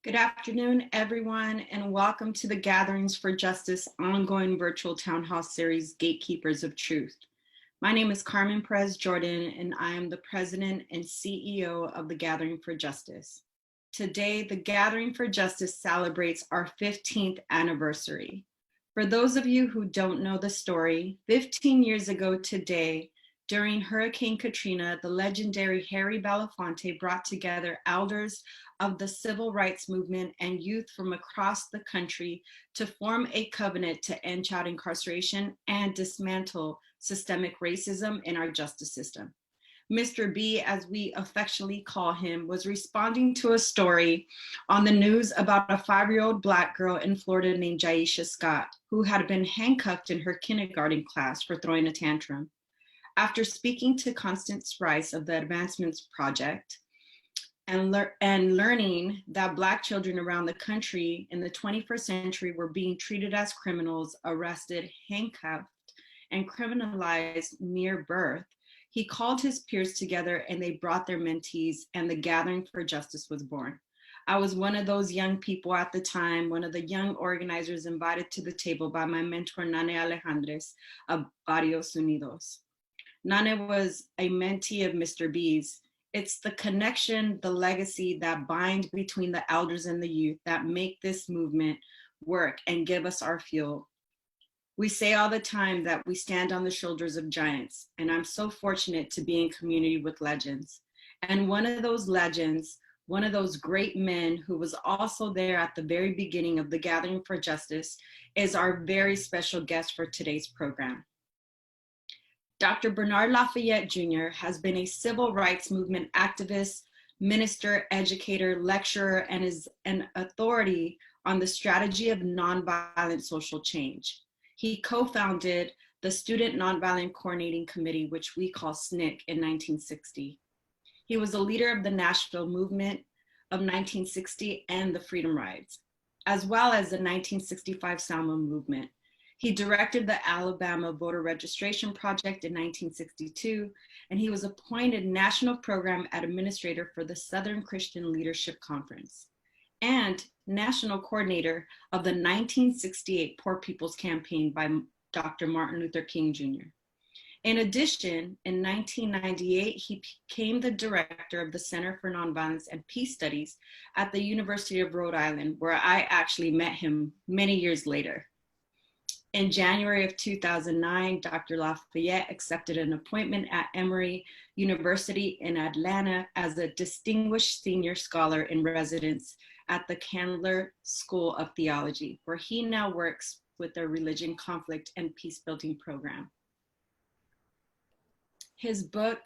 Good afternoon, everyone, and welcome to the Gatherings for Justice ongoing virtual town hall series, Gatekeepers of Truth. My name is Carmen Perez-Jordan, and I am the President and CEO of the Gathering for Justice. Today, the Gathering for Justice celebrates our 15th anniversary. For those of you who don't know the story, 15 years ago today, during Hurricane Katrina, the legendary Harry Belafonte brought together elders of the civil rights movement and youth from across the country to form a covenant to end child incarceration and dismantle systemic racism in our justice system. Mr. B, as we affectionately call him, was responding to a story on the news about a 5-year-old Black girl in Florida named Jaisha Scott, who had been handcuffed in her kindergarten class for throwing a tantrum. After speaking to Constance Rice of the Advancements Project and learning that Black children around the country in the 21st century were being treated as criminals, arrested, handcuffed, and criminalized near birth, he called his peers together and they brought their mentees, and the Gathering for Justice was born. I was one of those young people at the time, one of the young organizers invited to the table by my mentor, Nane Alejandres of Barrios Unidos. Nane was a mentee of Mr. B's. It's the connection, the legacy that bind between the elders and the youth that make this movement work and give us our fuel. We say all the time that we stand on the shoulders of giants, and I'm so fortunate to be in community with legends. And one of those legends, one of those great men who was also there at the very beginning of the Gathering for Justice, is our very special guest for today's program. Dr. Bernard Lafayette Jr. has been a civil rights movement activist, minister, educator, lecturer, and is an authority on the strategy of nonviolent social change. He co-founded the Student Nonviolent Coordinating Committee, which we call SNEG, in 1960. He was a leader of the Nashville movement of 1960 and the Freedom Rides, as well as the 1965 Selma movement. He directed the Alabama Voter Registration Project in 1962, and he was appointed National Program Administrator for the Southern Christian Leadership Conference and National Coordinator of the 1968 Poor People's Campaign by Dr. Martin Luther King Jr. In addition, in 1998, he became the director of the Center for Nonviolence and Peace Studies at the University of Rhode Island, where I actually met him many years later. In January of 2009, Dr. Lafayette accepted an appointment at Emory University in Atlanta as a distinguished senior scholar in residence at the Candler School of Theology, where he now works with their religion conflict and peace building program. His book,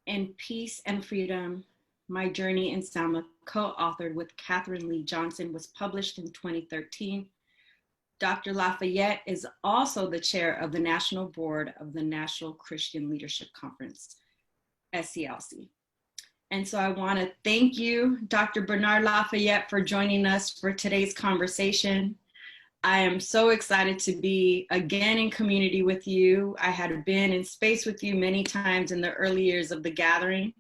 In Peace and Freedom, My Journey in Selma, co-authored with Catherine Lee Johnson, was published in 2013. Dr. Lafayette is also the chair of the National Board of the National Christian Leadership Conference, SCLC. And so I want to thank you, Dr. Bernard Lafayette, for joining us for today's conversation. I am so excited to be again in community with you. I had been in space with you many times in the early years of the Gathering.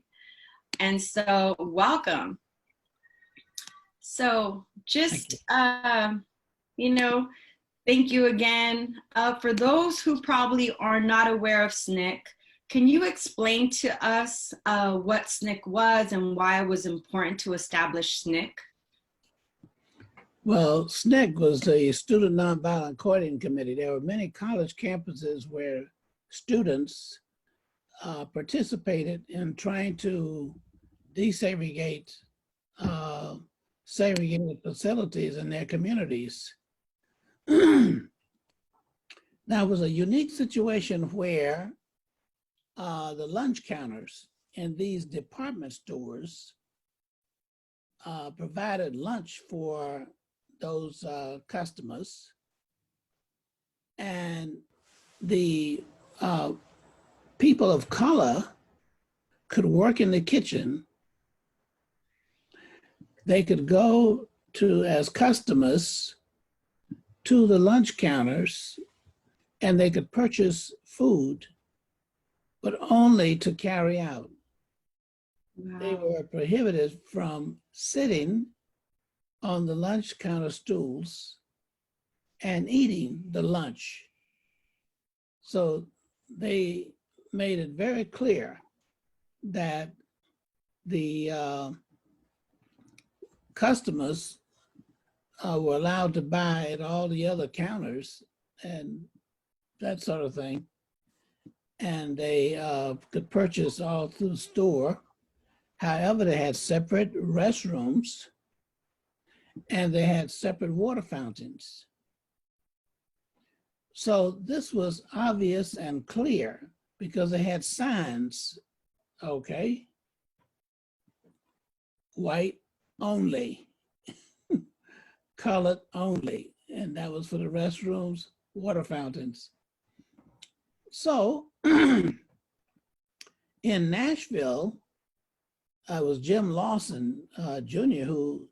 And so welcome. So just, thank you again. For those who probably are not aware of SNEG, can you explain to us what SNEG was and why it was important to establish SNEG? Well, SNEG was the Student Nonviolent Coordinating Committee. There were many college campuses where students participated in trying to desegregate segregated facilities in their communities. Now, it was a unique situation where the lunch counters in these department stores provided lunch for those customers, and the people of color could work in the kitchen. They could go to, as customers, to the lunch counters, and they could purchase food, but only to carry out. Wow. They were prohibited from sitting on the lunch counter stools and eating the lunch. So they made it very clear that the customers were allowed to buy at all the other counters and that sort of thing. And they could purchase all through the store. However, they had separate restrooms and they had separate water fountains. So this was obvious and clear because they had signs, okay? White only, colored only, and that was for the restrooms, water fountains. So in Nashville, I was Jim Lawson Jr., who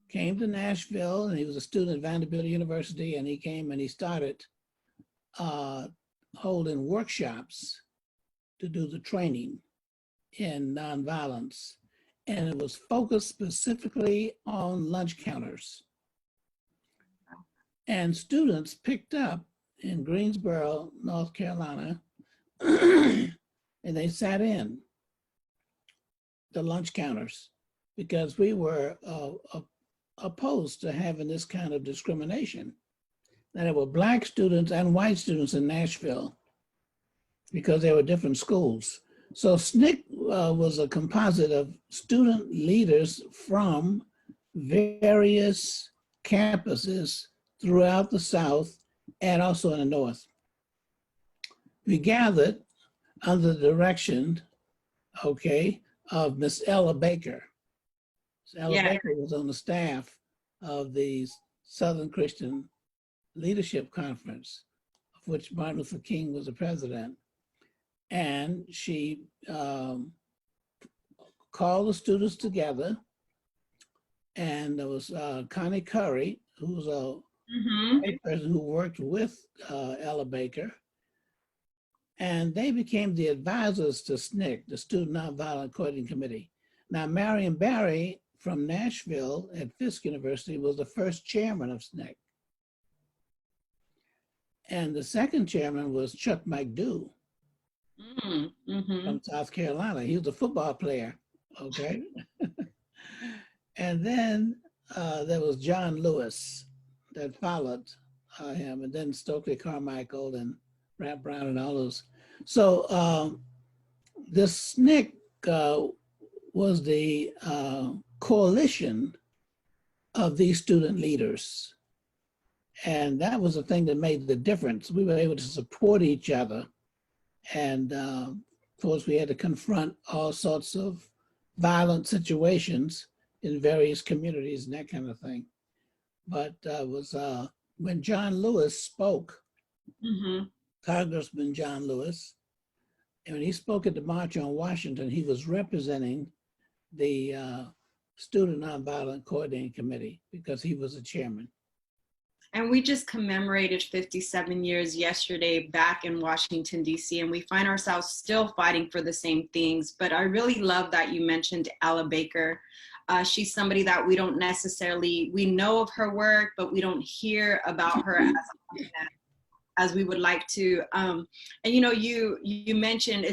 came to Nashville, and he was a student at Vanderbilt University, and he came and he started holding workshops to do the training in nonviolence. And it was focused specifically on lunch counters. And students picked up in Greensboro, North Carolina, and they sat in the lunch counters because we were opposed to having this kind of discrimination. Now, there were Black students and white students in Nashville because they were different schools. So SNCC was a composite of student leaders from various campuses throughout the South and also in the North. We gathered under the direction, okay, of Miss Ella Baker. So Ella Baker was on the staff of the Southern Christian Leadership Conference, of which Martin Luther King was the president. And she called the students together, and there was Connie Curry, who was a white person who worked with Ella Baker, and they became the advisors to SNCC, the Student Nonviolent Coordinating Committee. Now, Marion Barry from Nashville at Fisk University was the first chairman of SNCC. And the second chairman was Chuck McDew from South Carolina. He was a football player, okay? And then there was John Lewis that followed him, and then Stokely Carmichael and Rap Brown and all those. So this SNCC was the coalition of these student leaders. And that was the thing that made the difference. We were able to support each other. And of course, we had to confront all sorts of violent situations in various communities and that kind of thing. But it was when John Lewis spoke, Congressman John Lewis, and when he spoke at the March on Washington, he was representing the Student Nonviolent Coordinating Committee because he was the chairman. And we just commemorated 57 years yesterday back in Washington, D.C., and we find ourselves still fighting for the same things. But I really love that you mentioned Ella Baker. She's somebody that we don't necessarily, we know of her work, but we don't hear about her as we would like to. And you know, you mentioned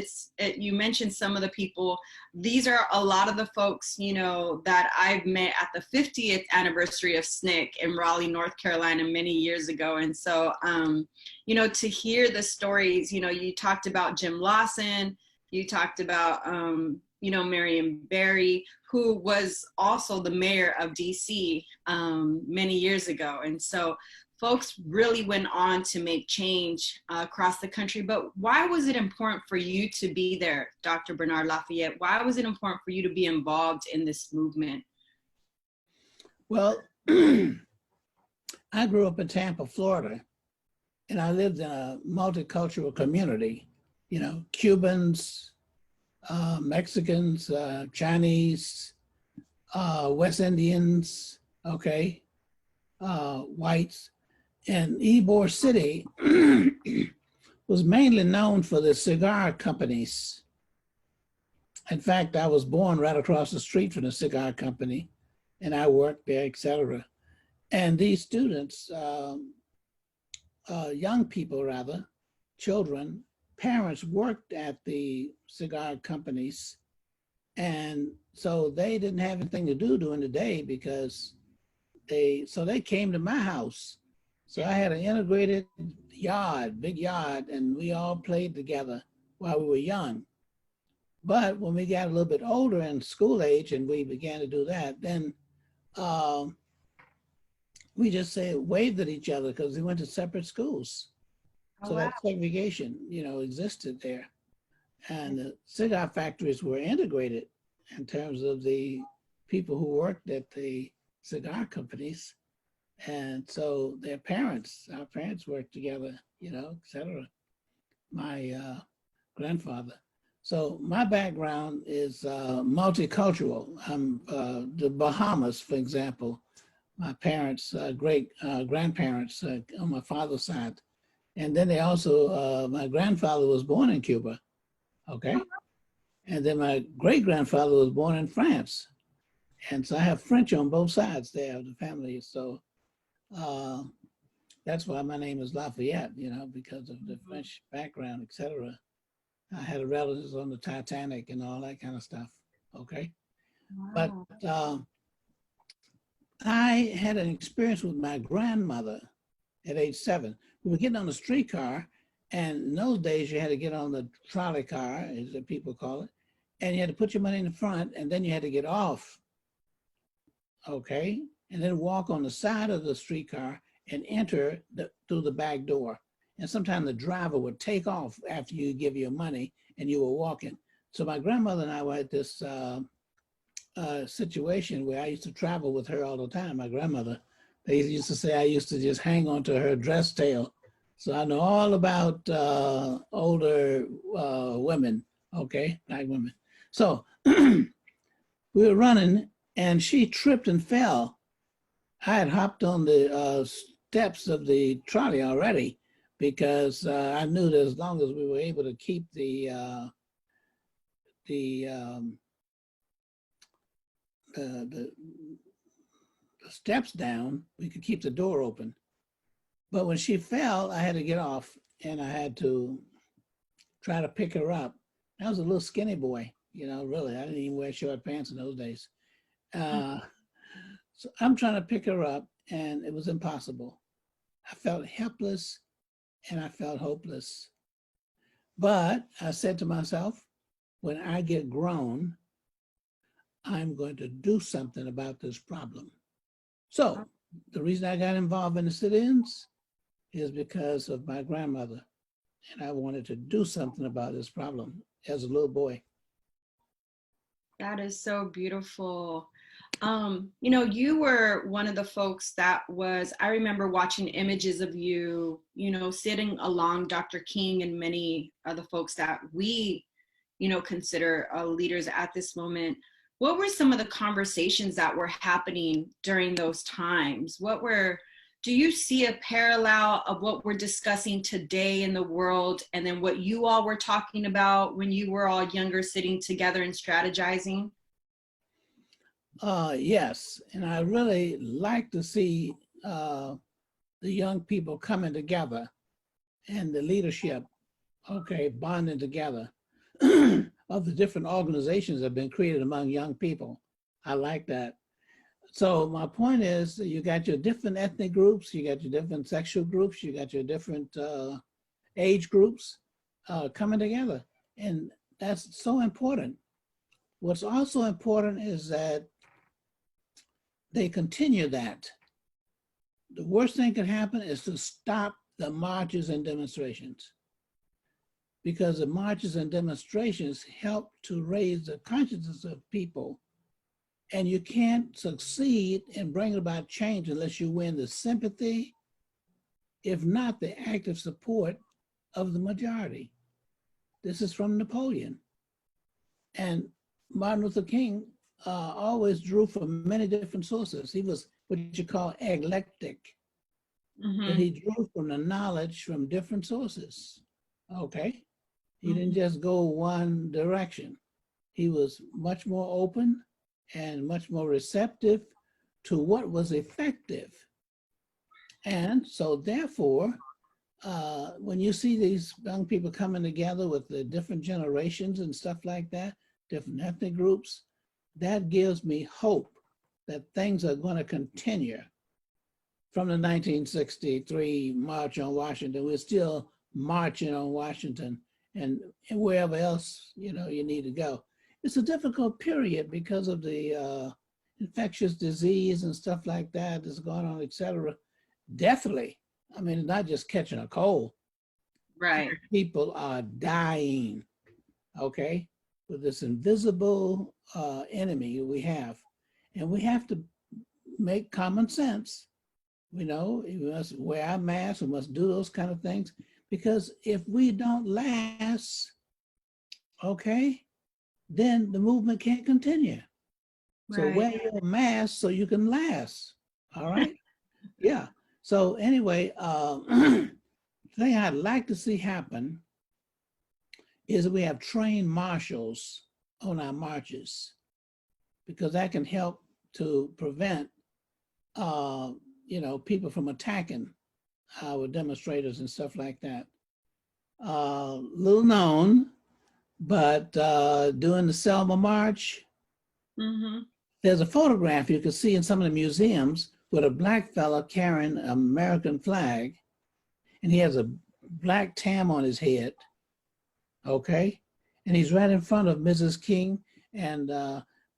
you mentioned some of the people. These are a lot of the folks, you know, that I've met at the 50th anniversary of SNCC in Raleigh, North Carolina, many years ago. And so, you know, to hear the stories, you know, you talked about Jim Lawson, you talked about, you know, Marion Barry, who was also the mayor of DC many years ago. And so folks really went on to make change across the country. But why was it important for you to be there, Dr. Bernard Lafayette? Why was it important for you to be involved in this movement? Well, I grew up in Tampa, Florida, and I lived in a multicultural community, you know, Cubans, Mexicans, Chinese, West Indians, okay, whites. And Ybor City was mainly known for the cigar companies. In fact, I was born right across the street from the cigar company, and I worked there, etc. And these students, young people rather, children, parents worked at the cigar companies. And so they didn't have anything to do during the day because they came to my house. So I had an integrated yard, big yard, and we all played together while we were young. But when we got a little bit older in school age and we began to do that, then we just waved at each other because we went to separate schools. Oh, So wow. that segregation, existed there. And the cigar factories were integrated in terms of the people who worked at the cigar companies. And so our parents worked together, et cetera. My grandfather. So my background is multicultural. I'm the Bahamas, for example. My parents, great grandparents on my father's side. And then they also, my grandfather was born in Cuba, okay? And then my great-grandfather was born in France. And so I have French on both sides there of the family. So that's why my name is Lafayette, because of the French background, et cetera. I had relatives on the Titanic and all that kind of stuff, okay? Wow. But I had an experience with my grandmother at age 7. We were getting on the streetcar, and in those days you had to get on the trolley car, as the people call it, and you had to put your money in the front, and then you had to get off, okay? And then walk on the side of the streetcar and enter through the back door. And sometimes the driver would take off after you give your money and you were walking. So my grandmother and I were at this situation where I used to travel with her all the time, my grandmother. They used to say I used to just hang onto her dress tail. So I know all about older women, okay, black women. So we were running and she tripped and fell. I had hopped on the steps of the trolley already because I knew that as long as we were able to keep the steps down, we could keep the door open. But when she fell, I had to get off and I had to try to pick her up. I was a little skinny boy, really. I didn't even wear short pants in those days. So I'm trying to pick her up and it was impossible. I felt helpless and I felt hopeless. But I said to myself, when I get grown, I'm going to do something about this problem. So the reason I got involved in the sit-ins is because of my grandmother. And I wanted to do something about this problem as a little boy. That is so beautiful. You were one of the folks that I remember watching images of you, sitting along Dr. King and many other folks that we, consider leaders at this moment. What were some of the conversations that were happening during those times? Do you see a parallel of what we're discussing today in the world and then what you all were talking about when you were all younger, sitting together and strategizing? Yes, and I really like to see the young people coming together and the leadership, bonding together of the different organizations that have been created among young people. I like that. So my point is, you got your different ethnic groups, you got your different sexual groups, you got your different age groups coming together. And that's so important. What's also important is that they continue that. The worst thing can happen is to stop the marches and demonstrations, because the marches and demonstrations help to raise the consciousness of people. And you can't succeed in bringing about change unless you win the sympathy, if not the active support of the majority. This is from Napoleon. And Martin Luther King always drew from many different sources. He was what you call eclectic. And he drew from the knowledge from different sources, okay? He didn't just go one direction. He was much more open and much more receptive to what was effective. And so therefore, when you see these young people coming together with the different generations and stuff like that, different ethnic groups, that gives me hope that things are going to continue. From the 1963 March on Washington, we're still marching on Washington and wherever else, you need to go. It's a difficult period because of the infectious disease and stuff like that that's going on, et cetera. Definitely. I mean, it's not just catching a cold. Right. People are dying, okay, with this invisible enemy we have. And we have to make common sense. We must wear our masks, we must do those kind of things, because if we don't last, okay, then the movement can't continue. Right. So wear your mask so you can last, all right? Yeah, so anyway, the thing I'd like to see happen is that we have trained marshals on our marches, because that can help to prevent people from attacking our demonstrators and stuff like that. Little known, but during the Selma March, there's a photograph you can see in some of the museums with a black fella carrying an American flag, and he has a black tam on his head, okay? And he's right in front of Mrs. King and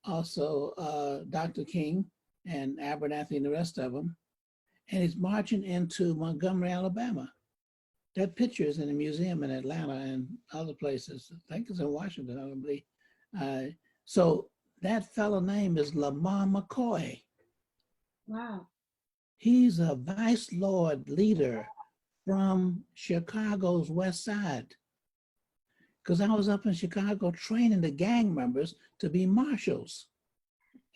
also Dr. King and Abernathy and the rest of them. And he's marching into Montgomery, Alabama. That picture is in a museum in Atlanta and other places. I think it's in Washington, I believe. So that fellow name is Lamar McCoy. Wow. He's a vice lord leader from Chicago's West Side. Because I was up in Chicago training the gang members to be marshals.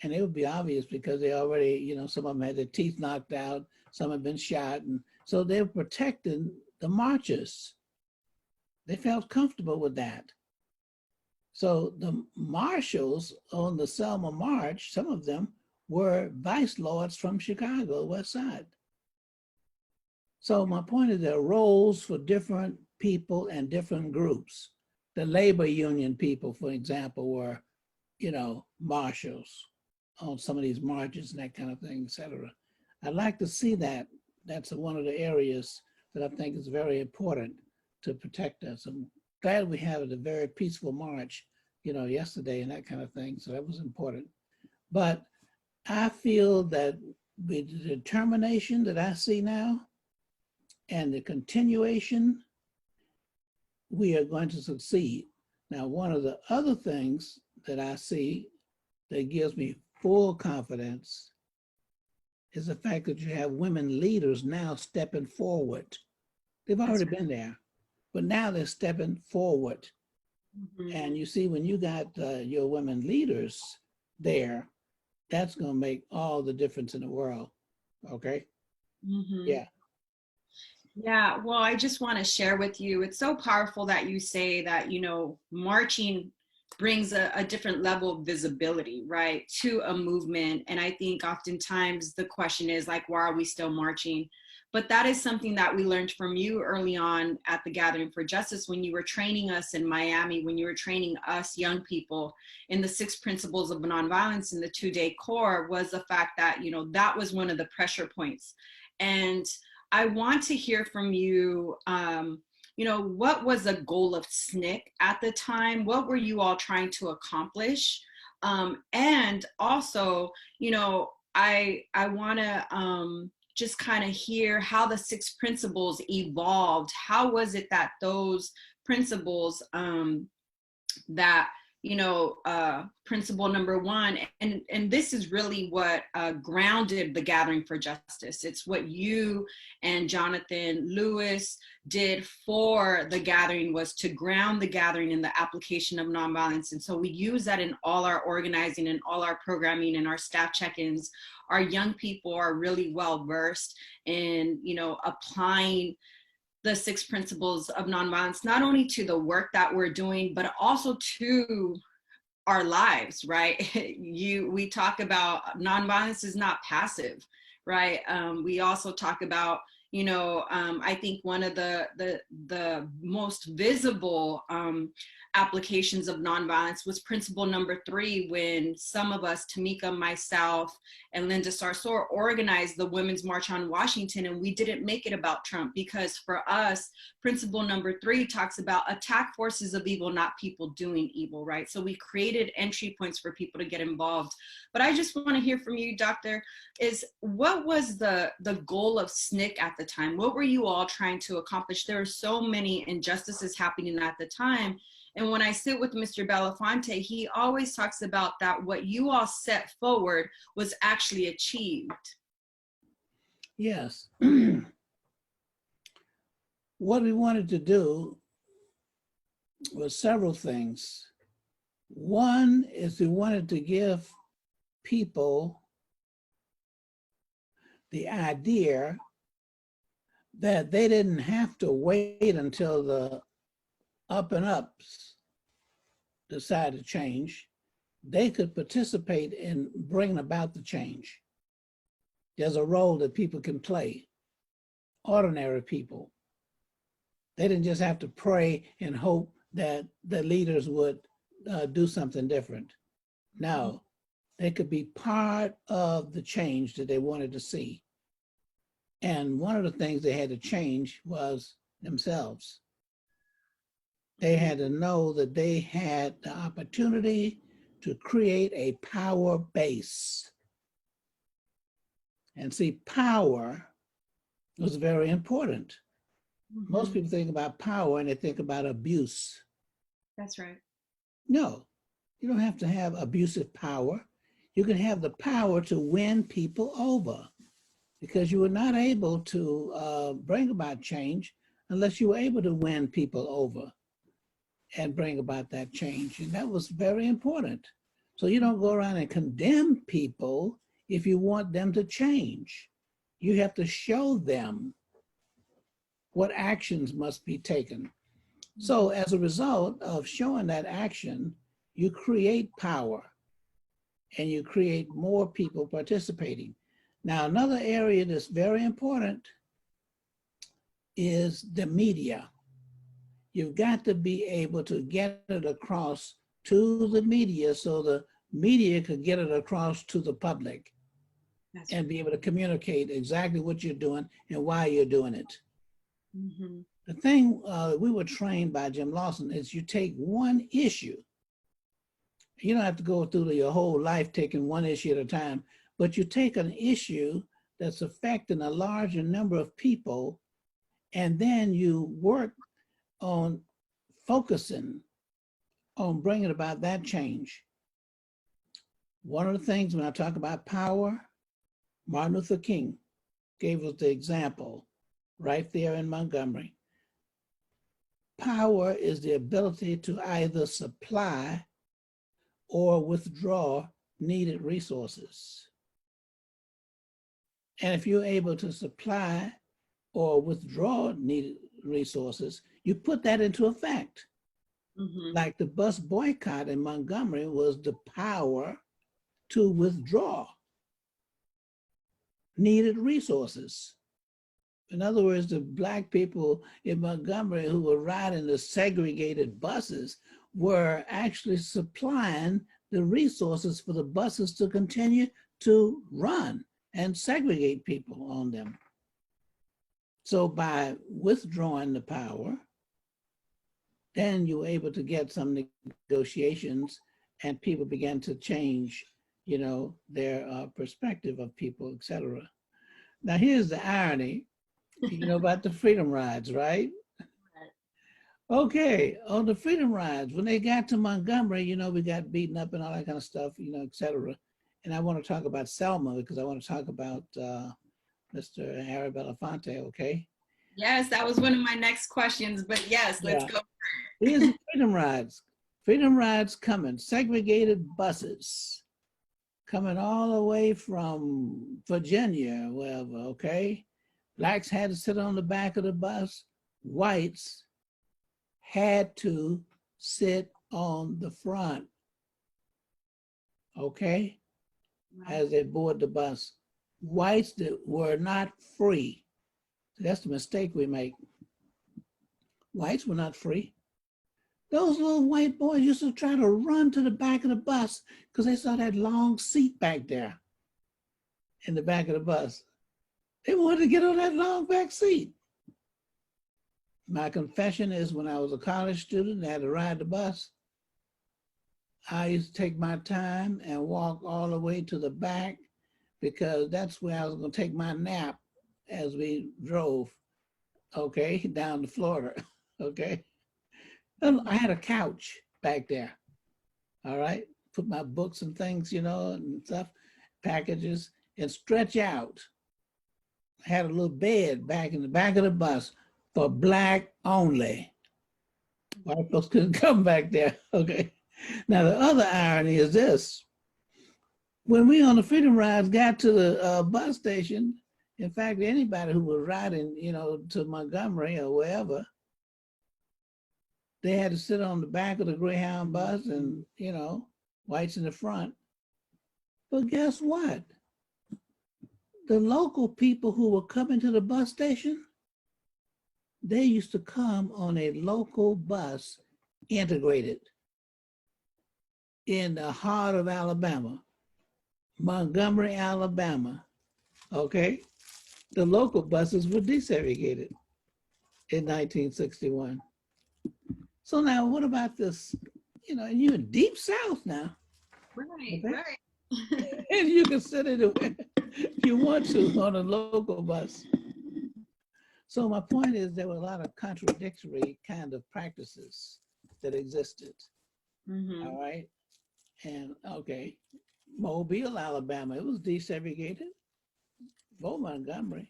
And it would be obvious because they already, some of them had their teeth knocked out, some had been shot. And so they were protecting the marchers. They felt comfortable with that. So the marshals on the Selma March, some of them were vice lords from Chicago, West Side. So my point is there are roles for different people and different groups. The labor union people, for example, were, marshals on some of these marches and that kind of thing, et cetera. I'd like to see that. That's one of the areas that I think is very important to protect us. I'm glad we had a very peaceful march, yesterday and that kind of thing. So that was important. But I feel that with the determination that I see now and the continuation, we are going to succeed. Now, one of the other things that I see that gives me full confidence is the fact that you have women leaders now stepping forward. They've already been there, but now they're stepping forward. And you see, when you got your women leaders there, that's going to make all the difference in the world. Okay? Yeah. Yeah, well, I just want to share with you, it's so powerful that you say that, marching brings a different level of visibility, right, to a movement. And I think oftentimes the question is like, why are we still marching? But that is something that we learned from you early on at the Gathering for Justice when you were training us in Miami, when you were training us young people in the 6 Principles of Nonviolence in the 2-day core, was the fact that, that was one of the pressure points. And I want to hear from you, what was the goal of SNEG at the time? What were you all trying to accomplish? And also, I want to just kind of hear how the 6 principles evolved. How was it that those principles that principle number 1, and this is really what grounded the Gathering for Justice. It's what you and Jonathan Lewis did for the Gathering, was to ground the Gathering in the application of nonviolence. And so we use that in all our organizing and all our programming and our staff check-ins. Our young people are really well versed in, applying the 6 principles of nonviolence, not only to the work that we're doing, but also to our lives, right? We talk about nonviolence is not passive, right? We also talk about, you know, I think one of the most visible applications of nonviolence was principle number 3, when some of us, Tamika, myself, and Linda Sarsour, organized the Women's March on Washington, and we didn't make it about Trump, because for us, principle number 3 talks about attack forces of evil, not people doing evil, right? So we created entry points for people to get involved. But I just want to hear from you, Doctor, is what was the goal of SNCC at the time? What were you all trying to accomplish? There are so many injustices happening at the time. And when I sit with Mr. Belafonte, he always talks about that what you all set forward was actually achieved. Yes. What we wanted to do was several things. One is we wanted to give people the idea that they didn't have to wait until the up and ups decide to change. They could participate in bringing about the change. There's a role that people can play, ordinary people. They didn't just have to pray and hope that the leaders would do something different. No, they could be part of the change that they wanted to see. And one of the things they had to change was themselves. They had to know that they had the opportunity to create a power base. And see, power was very important. Most people think about power and they think about abuse. That's right. No, you don't have to have abusive power. You can have the power to win people over, because you were not able to bring about change unless you were able to win people over and bring about that change. And that was very important. So you don't go around and condemn people if you want them to change. You have to show them what actions must be taken. So as a result of showing that action, you create power and you create more people participating. Now, another area that's very important is the media. You've got to be able to get it across to the media so the media could get it across to the public. That's and right. Be able to communicate exactly what you're doing and why you're doing it. The thing we were trained by Jim Lawson is you take one issue. You don't have to go through your whole life taking one issue at a time, but you take an issue that's affecting a larger number of people, and then you work on focusing on bringing about that change. One of the things when I talk about power, Martin Luther King gave us the example right there in Montgomery. Power is the ability to either supply or withdraw needed resources. And if you're able to supply or withdraw needed resources, you put that into effect. Like the bus boycott in Montgomery was the power to withdraw needed resources. In other words, the Black people in Montgomery who were riding the segregated buses were actually supplying the resources for the buses to continue to run and segregate people on them. So by withdrawing the power, then you were able to get some negotiations and people began to change, you know, their perspective of people, et cetera. Now here's the irony, you know about the freedom rides, right? Okay, on the freedom rides, when they got to Montgomery, you know, we got beaten up and all that kind of stuff, you know, et cetera. And I want to talk about Selma because I want to talk about Mr. Harry Belafonte, okay? Yes, that was one of my next questions, but yes, let's go. Here's the freedom rides. Freedom rides coming, segregated buses coming all the way from Virginia, wherever, okay? Blacks had to sit on the back of the bus. Whites had to sit on the front, okay? As they board the bus. whites that were not free. That's the mistake we make. Whites were not free. Those little white boys used to try to run to the back of the bus because they saw that long seat back there in the back of the bus. They wanted to get on that long back seat. My confession is when I was a college student and I had to ride the bus, I used to take my time and walk all the way to the back because that's where I was going to take my nap as we drove, okay, down to Florida, okay? I had a couch back there, all right? Put my books and things, you know, and stuff, packages, and stretch out. I had a little bed back in the back of the bus for Black only. White folks couldn't come back there, okay? Now, the other irony is this. When we on the Freedom Rides got to the bus station, in fact, anybody who was riding, you know, to Montgomery or wherever, they had to sit on the back of the Greyhound bus and, you know, whites in the front. But guess what? The local people who were coming to the bus station, they used to come on a local bus integrated in the heart of Alabama, Montgomery, Alabama, okay? The local buses were desegregated in 1961. So now what about this, you know, and you're in deep South now. Right, okay? right. And you can sit anywhere you want to on a local bus. So my point is there were a lot of contradictory kind of practices that existed, all right? And okay, Mobile, Alabama, it was desegregated, for Montgomery.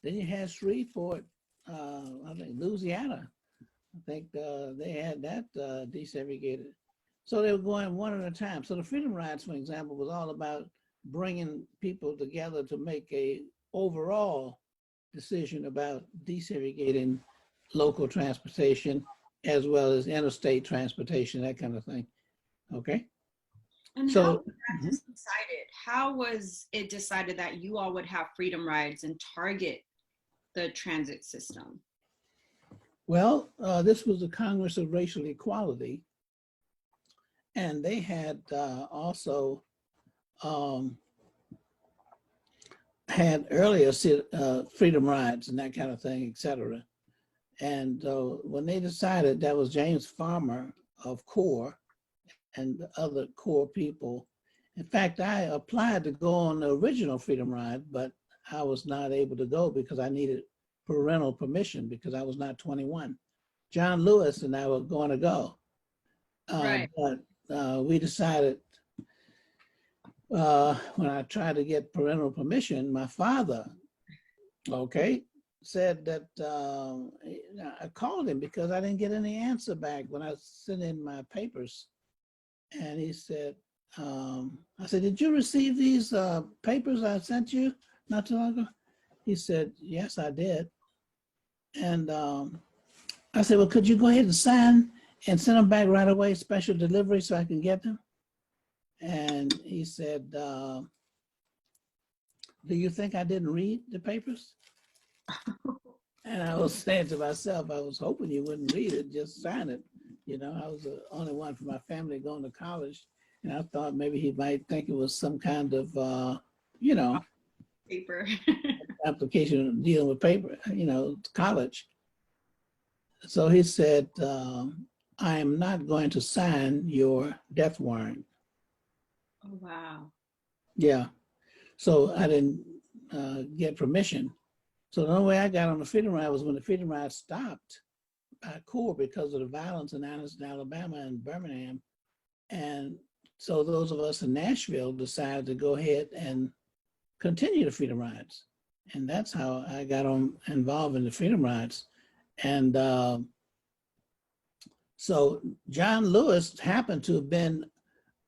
Then you had Shreveport, I think Louisiana. I think they had that desegregated. So they were going one at a time. So the Freedom Rides, for example, was all about bringing people together to make a overall decision about desegregating local transportation as well as interstate transportation, that kind of thing. Okay. And so, how was that decided? How was it decided that you all would have Freedom Rides and target the transit system? Well, this was the Congress of Racial Equality, and they had also had earlier Freedom Rides and that kind of thing, et cetera. And when they decided, that was James Farmer of CORE and the other CORE people. In fact, I applied to go on the original Freedom Ride, but I was not able to go because I needed parental permission because I was not 21. John Lewis and I were going to go. Right. But we decided, when I tried to get parental permission, my father, okay, said that I called him because I didn't get any answer back when I sent in my papers. And he said, I said, did you receive these papers I sent you not too long ago? He said, yes, I did. And I said, well, could you go ahead and sign and send them back right away, special delivery, so I can get them? And he said, do you think I didn't read the papers? And I was saying to myself, I was hoping you wouldn't read it, just sign it. You know, I was the only one from my family going to college. And I thought maybe he might think it was some kind of, you know, Paper. application dealing with paper, you know, college. So he said, I am not going to sign your death warrant. Oh, wow. Yeah. So I didn't get permission. So the only way I got on the Freedom Ride was when the Freedom Ride stopped by CORE because of the violence in Anniston, Alabama and Birmingham. And so those of us in Nashville decided to go ahead and continue the Freedom Rides. And that's how I got involved in the Freedom Rides. And so John Lewis happened to have been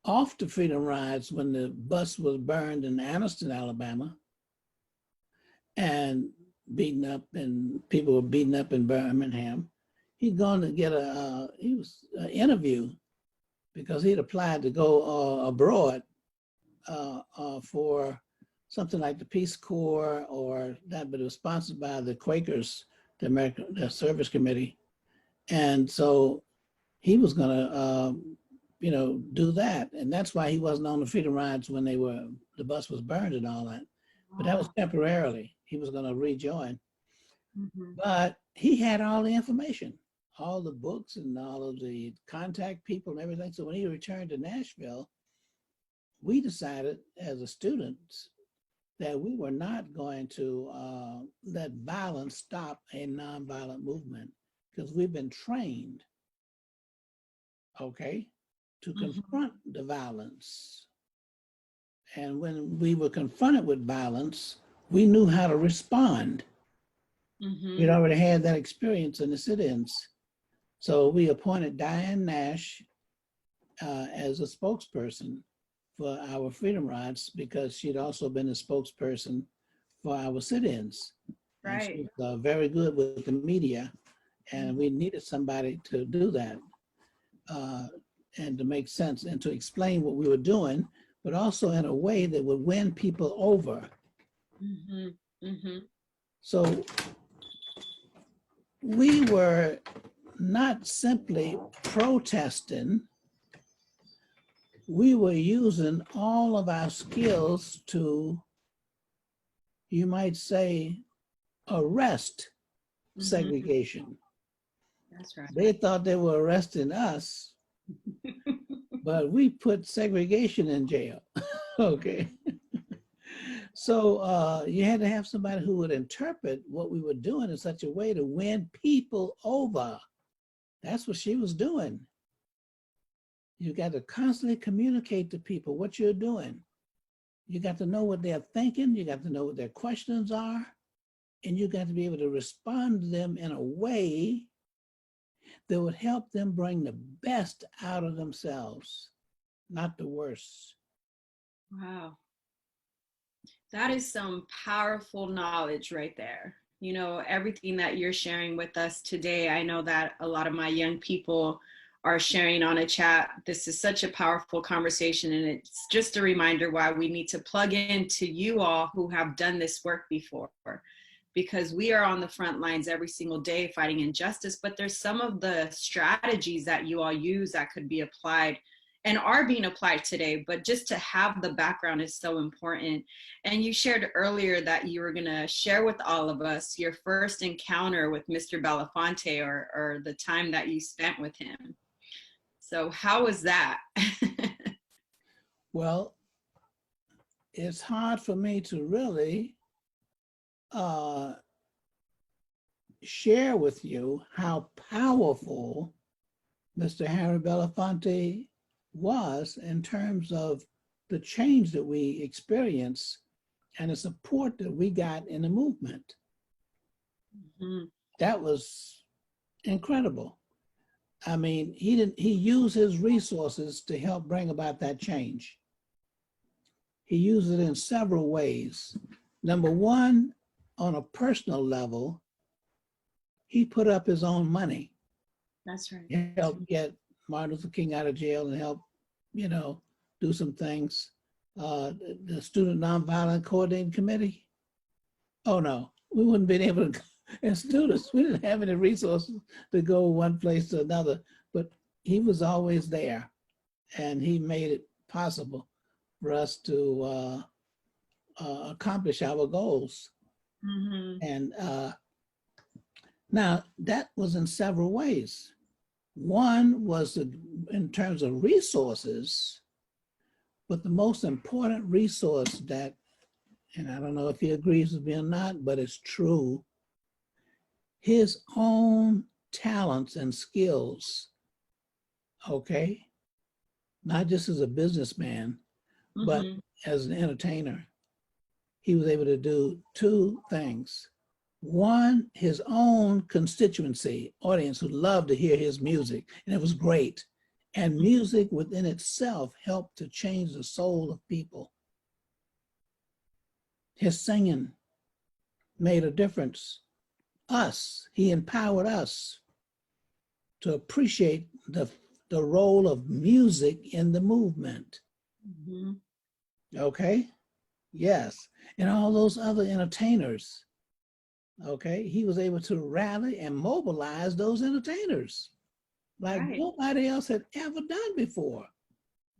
off the Freedom Rides when the bus was burned in Anniston, Alabama, and beaten up, and people were beaten up in Birmingham. He'd gone to get an interview because he'd applied to go abroad for something like the Peace Corps or that, but it was sponsored by the Quakers, the Service Committee. And so he was gonna, do that. And that's why he wasn't on the Freedom Rides when the bus was burned and all that. But that was temporarily. He was gonna rejoin. But he had all the information, all the books and all of the contact people and everything. So when he returned to Nashville, we decided as a students that we were not going to let violence stop a nonviolent movement, because we've been trained, okay, to confront the violence. And when we were confronted with violence, we knew how to respond. We'd already had that experience in the sit-ins. So we appointed Diane Nash as a spokesperson for our Freedom Rides, because she'd also been a spokesperson for our sit-ins. Right. And she was very good with the media, and we needed somebody to do that and to make sense and to explain what we were doing, but also in a way that would win people over. So we were not simply protesting, we were using all of our skills to, you might say, arrest segregation. That's right. They thought they were arresting us, but we put segregation in jail, okay? So you had to have somebody who would interpret what we were doing in such a way to win people over. That's what she was doing. You got to constantly communicate to people what you're doing. You got to know what they're thinking. You got to know what their questions are. And you got to be able to respond to them in a way that would help them bring the best out of themselves, not the worst. Wow. That is some powerful knowledge right there. You know, everything that you're sharing with us today, I know that a lot of my young people are sharing on a chat. This is such a powerful conversation, and it's just a reminder why we need to plug into you all who have done this work before, because we are on the front lines every single day fighting injustice, but there's some of the strategies that you all use that could be applied and are being applied today, but just to have the background is so important. And you shared earlier that you were gonna share with all of us your first encounter with Mr. Belafonte, or the time that you spent with him. So how was that? Well, it's hard for me to really share with you how powerful Mr. Harry Belafonte was in terms of the change that we experienced and the support that we got in the movement. That was incredible. I mean, he used his resources to help bring about that change. He used it in several ways. Number one, on a personal level, he put up his own money. That's right. He helped get Martin Luther King out of jail and help, do some things. The Student Nonviolent Coordinating Committee. Oh no, we wouldn't been able to, as students, we didn't have any resources to go one place to another, but he was always there, and he made it possible for us to accomplish our goals. And now that was in several ways. One was in terms of resources, but the most important resource that, and I don't know if he agrees with me or not, but it's true, his own talents and skills, okay? Not just as a businessman, but as an entertainer. He was able to do two things. One, his own constituency, audience who loved to hear his music, and it was great. And music within itself helped to change the soul of people. His singing made a difference. He empowered us to appreciate the role of music in the movement. Okay? Yes. And all those other entertainers. Okay. He was able to rally and mobilize those entertainers like Right. nobody else had ever done before.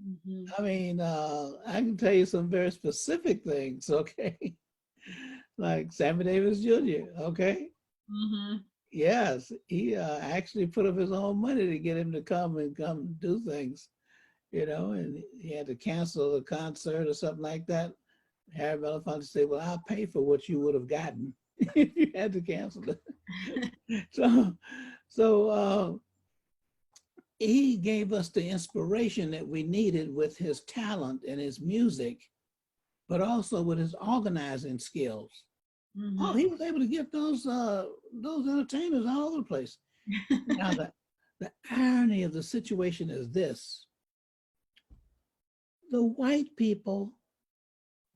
Mm-hmm. I mean, I can tell you some very specific things, okay? Like Sammy Davis Jr., okay? Mm-hmm. Yes, he actually put up his own money to get him to come do things, and he had to cancel a concert or something like that. Harry Belafonte said, well, I'll pay for what you would have gotten if you had to cancel it. So he gave us the inspiration that we needed with his talent and his music, but also with his organizing skills. Mm-hmm. Oh, he was able to get those entertainers all over the place. Now, the irony of the situation is this. The white people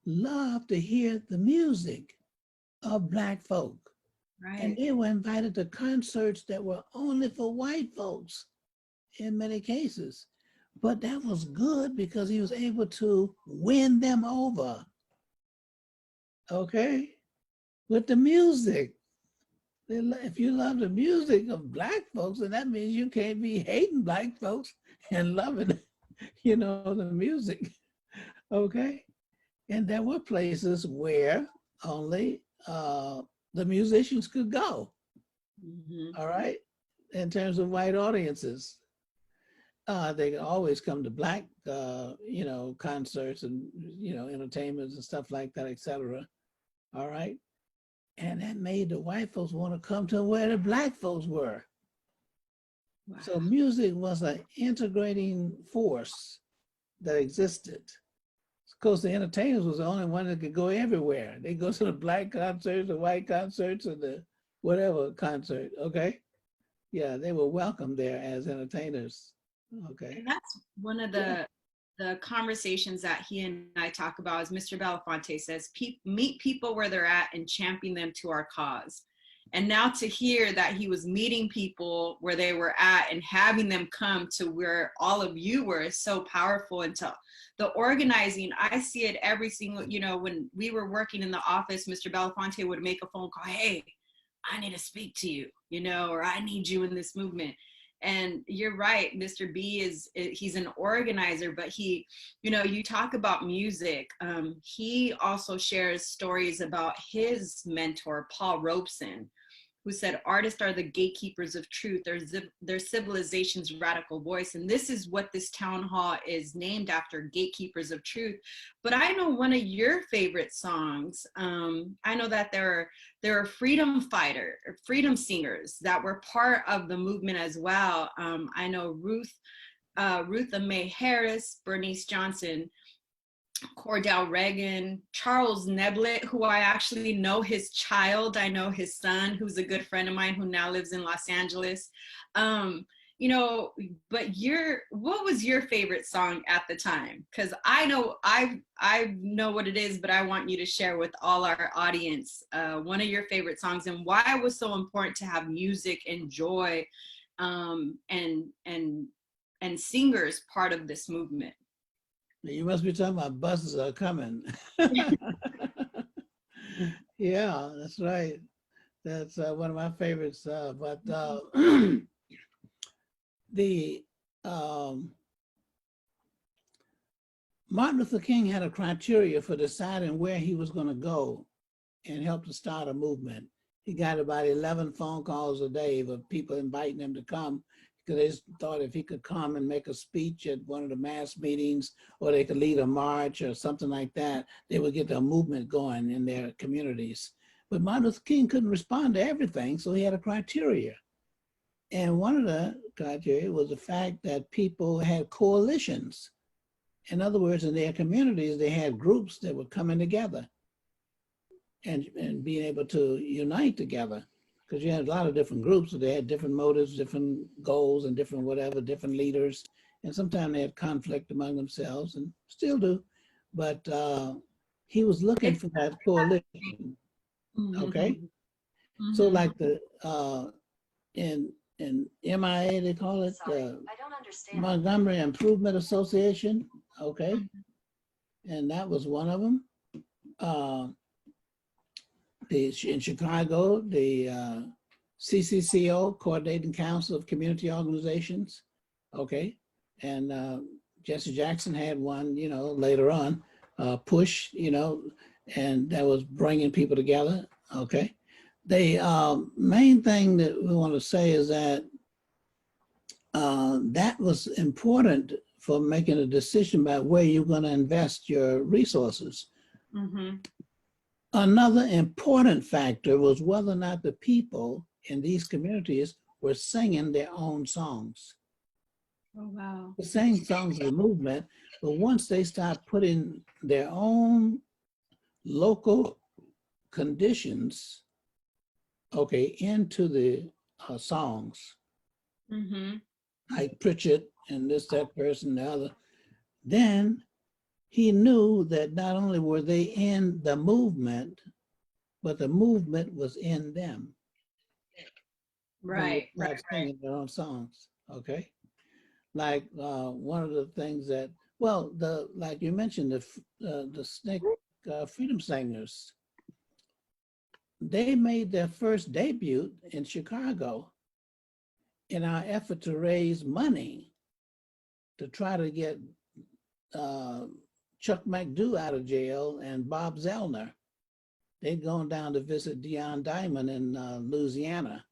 love to hear the music of Black folk. Right. And they were invited to concerts that were only for white folks in many cases. But that was good because he was able to win them over, okay, with the music. If you love the music of Black folks, then that means you can't be hating Black folks and loving, the music, okay? And there were places where only the musicians could go, Mm-hmm. all right, in terms of white audiences. They could always come to Black, concerts and, entertainments and stuff like that, etc. All right. And that made the white folks want to come to where the Black folks were. Wow. So music was an integrating force that existed. Of course, the entertainers was the only one that could go everywhere. They go to the Black concerts, the white concerts, and the whatever concert, okay? Yeah, they were welcome there as entertainers, okay? And that's one of the conversations that he and I talk about, as Mr. Belafonte says, meet people where they're at and champion them to our cause. And now to hear that he was meeting people where they were at and having them come to where all of you were is so powerful. And to the organizing, I see it every single, when we were working in the office, Mr. Belafonte would make a phone call, hey, I need to speak to you, or I need you in this movement. And you're right, Mr. B he's an organizer, but he, you talk about music. He also shares stories about his mentor, Paul Robeson, who said, artists are the gatekeepers of truth. Their civilization's radical voice. And this is what this town hall is named after, Gatekeepers of Truth. But I know one of your favorite songs. I know that there are freedom singers that were part of the movement as well. I know Rutha Mae Harris, Bernice Johnson, Cordell Reagan, Charles Neblett, who I actually know his child. I know his son, who's a good friend of mine who now lives in Los Angeles. But what was your favorite song at the time? Because I know what it is, but I want you to share with all our audience one of your favorite songs and why it was so important to have music and joy and singers part of this movement. You must be talking about Buses Are Coming. Yeah, that's right. That's one of my favorites. But Martin Luther King had a criteria for deciding where he was going to go and help to start a movement. He got about 11 phone calls a day of people inviting him to come, because they just thought if he could come and make a speech at one of the mass meetings, or they could lead a march or something like that, they would get a movement going in their communities. But Martin Luther King couldn't respond to everything, so he had a criteria. And one of the criteria was the fact that people had coalitions. In other words, in their communities, they had groups that were coming together and being able to unite together. Because you had a lot of different groups, so they had different motives, different goals, and different whatever, different leaders. And sometimes they had conflict among themselves, and still do. But he was looking for that coalition. Okay? Mm-hmm. So like in MIA, they call it Sorry, I don't understand. Montgomery Improvement Association. Okay? Mm-hmm. And that was one of them. in Chicago, the CCCO, Coordinating Council of Community Organizations, okay, and Jesse Jackson had one, you know, later on, Push, you know, and that was bringing people together, okay. The main thing that we want to say is that that was important for making a decision about where you're going to invest your resources. Mm-hmm. Another important factor was whether or not the people in these communities were singing their own songs. Oh, wow. The same songs of the movement, but once they start putting their own local conditions, okay, into the songs, mm-hmm. like Pritchett and this, that person, the other, then he knew that not only were they in the movement, but the movement was in them. Right, right. Singing their own songs, okay? Like one of the things that, well, like you mentioned, the SNEG Freedom Singers, they made their first debut in Chicago in our effort to raise money to try to get Chuck McDew out of jail and Bob Zellner. They'd gone down to visit Dion Diamond in Louisiana.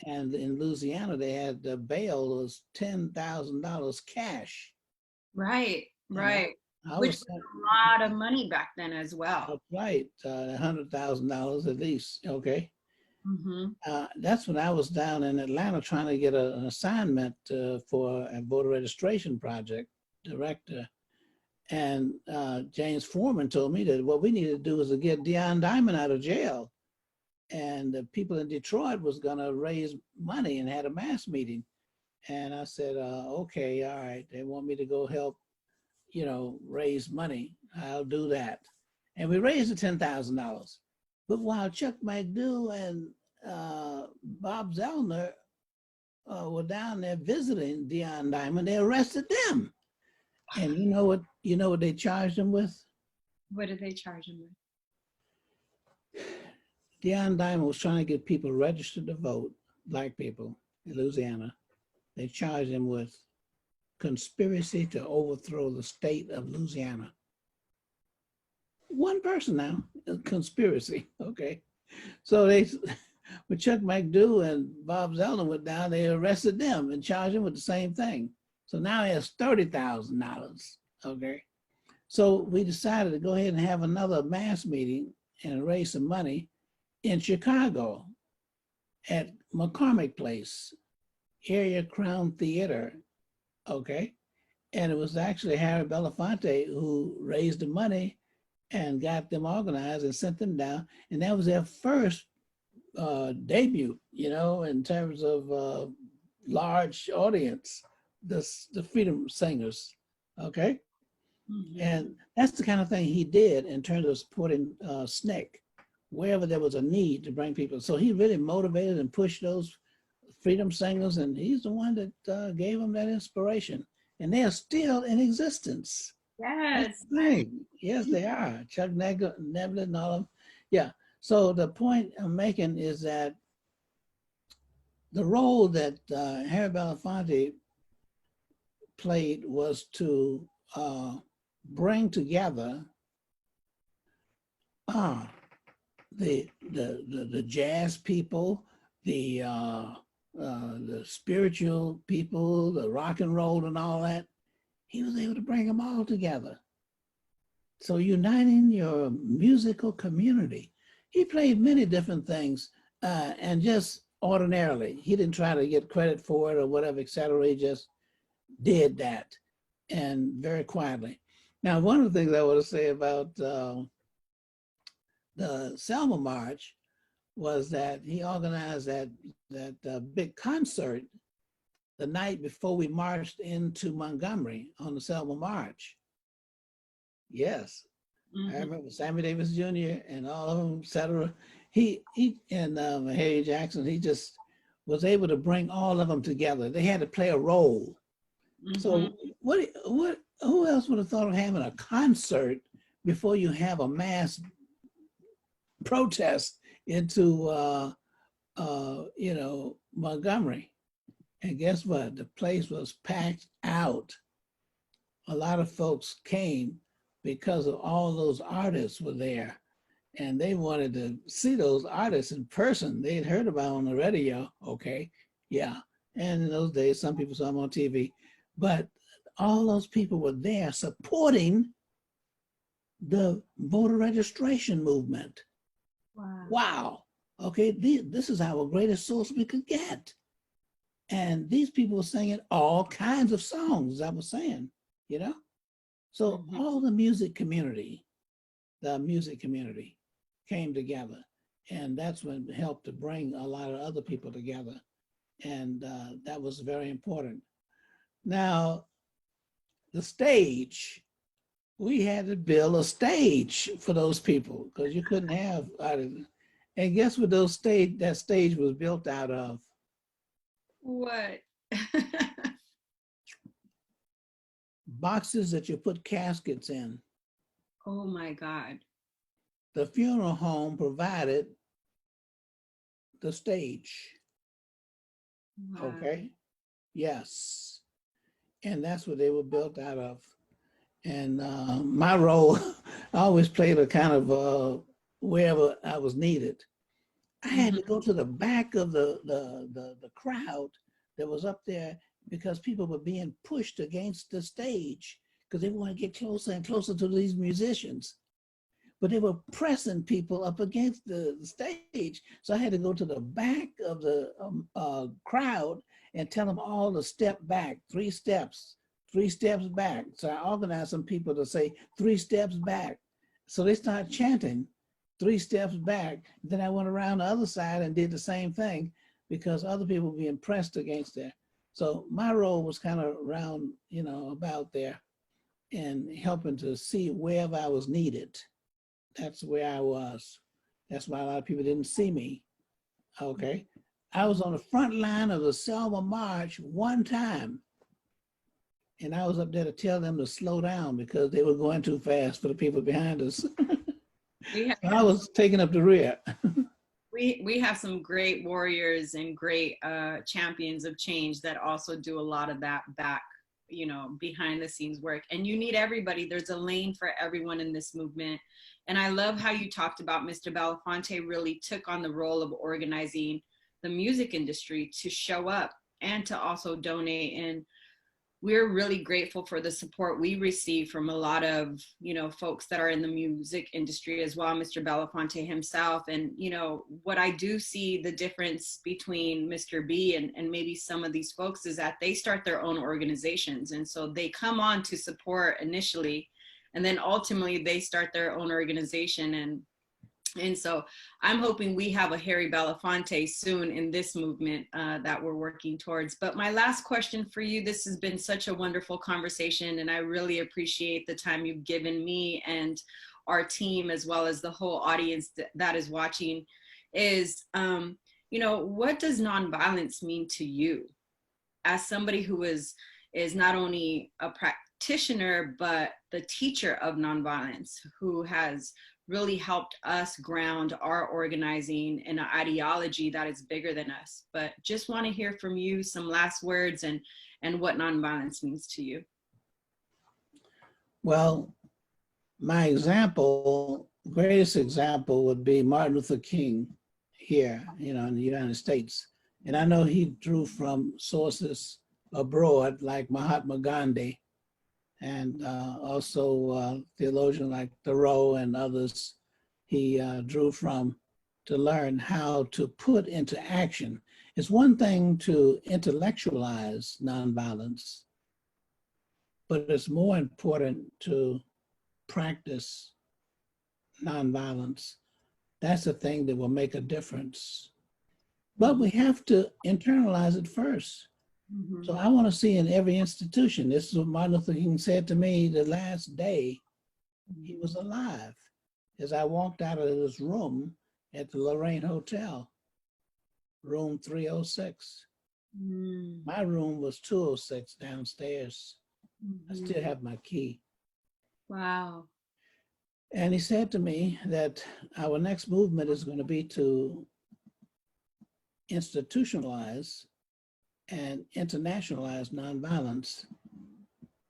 And in Louisiana, they had the bail was $10,000 cash. Right, right. Which was a lot of money back then as well. Right, $100,000 at least, okay. Mm-hmm. That's when I was down in Atlanta trying to get an assignment for a voter registration project director. And James Foreman told me that what we needed to do was to get Dion Diamond out of jail. And the people in Detroit was gonna raise money and had a mass meeting. And I said, okay, all right, they want me to go help, you know, raise money. I'll do that. And we raised the $10,000. But while Chuck McDew and Bob Zellner were down there visiting Dion Diamond, they arrested them. And you know what they charged them with? What did they charge him with? Dion Diamond was trying to get people registered to vote, Black people in Louisiana. They charged him with conspiracy to overthrow the state of Louisiana. One person now, a conspiracy, okay. So when Chuck McDew and Bob Zellner went down, they arrested them and charged him with the same thing. So now he has $30,000, okay. So we decided to go ahead and have another mass meeting and raise some money in Chicago at McCormick Place, Area Crown Theater, okay? And it was actually Harry Belafonte who raised the money and got them organized and sent them down. And that was their first debut, you know, in terms of large audience, the Freedom Singers, okay? Mm-hmm. And that's the kind of thing he did in terms of supporting SNEG, wherever there was a need to bring people. So he really motivated and pushed those Freedom Singers, and he's the one that gave them that inspiration. And they are still in existence. Yes. Yes, they are. Chuck Neblett and all of them. Yeah. So the point I'm making is that the role that Harry Belafonte played was to bring together the jazz people, the spiritual people, the rock and roll and all that. He was able to bring them all together. So uniting your musical community. He played many different things and just ordinarily. He didn't try to get credit for it or whatever, et cetera. He just did that and very quietly. Now, one of the things I want to say about the Selma March was that he organized that big concert the night before we marched into Montgomery on the Selma March. Yes, mm-hmm. I remember Sammy Davis Jr. and all of them, et cetera. He and Harry Jackson, he just was able to bring all of them together. They had to play a role. Mm-hmm. So who else would have thought of having a concert before you have a mass protest into, Montgomery. And guess what? The place was packed out. A lot of folks came because of all those artists were there. And they wanted to see those artists in person. They'd heard about them on the radio, okay, yeah. And in those days, some people saw them on TV. But all those people were there supporting the voter registration movement. Wow. Wow. Okay, this is our greatest source we could get. And these people were singing all kinds of songs, as I was saying, you know? So all the music community came together. And that's when it helped to bring a lot of other people together. And that was very important. Now, the stage, we had to build a stage for those people because you couldn't have, and guess what that stage was built out of? What? Boxes that you put caskets in. Oh my God. The funeral home provided the stage. Wow. Okay. Yes. And that's what they were built out of. And my role, I always played a kind of wherever I was needed. I had to go to the back of the crowd that was up there because people were being pushed against the stage because they want to get closer and closer to these musicians. But they were pressing people up against the stage. So I had to go to the back of the crowd and tell them all to step back, 3 steps back. So I organized some people to say 3 steps back. So they started chanting 3 steps back. Then I went around the other side and did the same thing because other people were being pressed against there. So my role was kind of around, about there and helping to see wherever I was needed. That's where I was. That's why a lot of people didn't see me. Okay. I was on the front line of the Selma March one time. And I was up there to tell them to slow down because they were going too fast for the people behind us. I was taking up the rear. We have some great warriors and great champions of change that also do a lot of that back, behind the scenes work. And you need everybody. There's a lane for everyone in this movement. And I love how you talked about Mr. Belafonte really took on the role of organizing the music industry to show up and to also donate. And we're really grateful for the support we receive from a lot of, folks that are in the music industry as well, Mr. Belafonte himself. And, what I do see the difference between Mr. B and maybe some of these folks is that they start their own organizations. And so they come on to support initially, and then ultimately they start their own organization. And so I'm hoping we have a Harry Belafonte soon in this movement that we're working towards. But my last question for you, this has been such a wonderful conversation, and I really appreciate the time you've given me and our team, as well as the whole audience that is watching, is, what does nonviolence mean to you as somebody who is not only a practitioner, but the teacher of nonviolence, who has really helped us ground our organizing in an ideology that is bigger than us. But just want to hear from you some last words and what nonviolence means to you. Well, my greatest example would be Martin Luther King here, in the United States. And I know he drew from sources abroad like Mahatma Gandhi, and also theologians like Thoreau and others he drew from to learn how to put into action. It's one thing to intellectualize nonviolence, but it's more important to practice nonviolence. That's the thing that will make a difference. But we have to internalize it first. Mm-hmm. So I want to see in every institution, this is what Martin Luther King said to me the last day he was alive, as I walked out of this room at the Lorraine Hotel, room 306. My room was 206 downstairs. I still have my key. Wow. And he said to me that our next movement is going to be to institutionalize and internationalize nonviolence.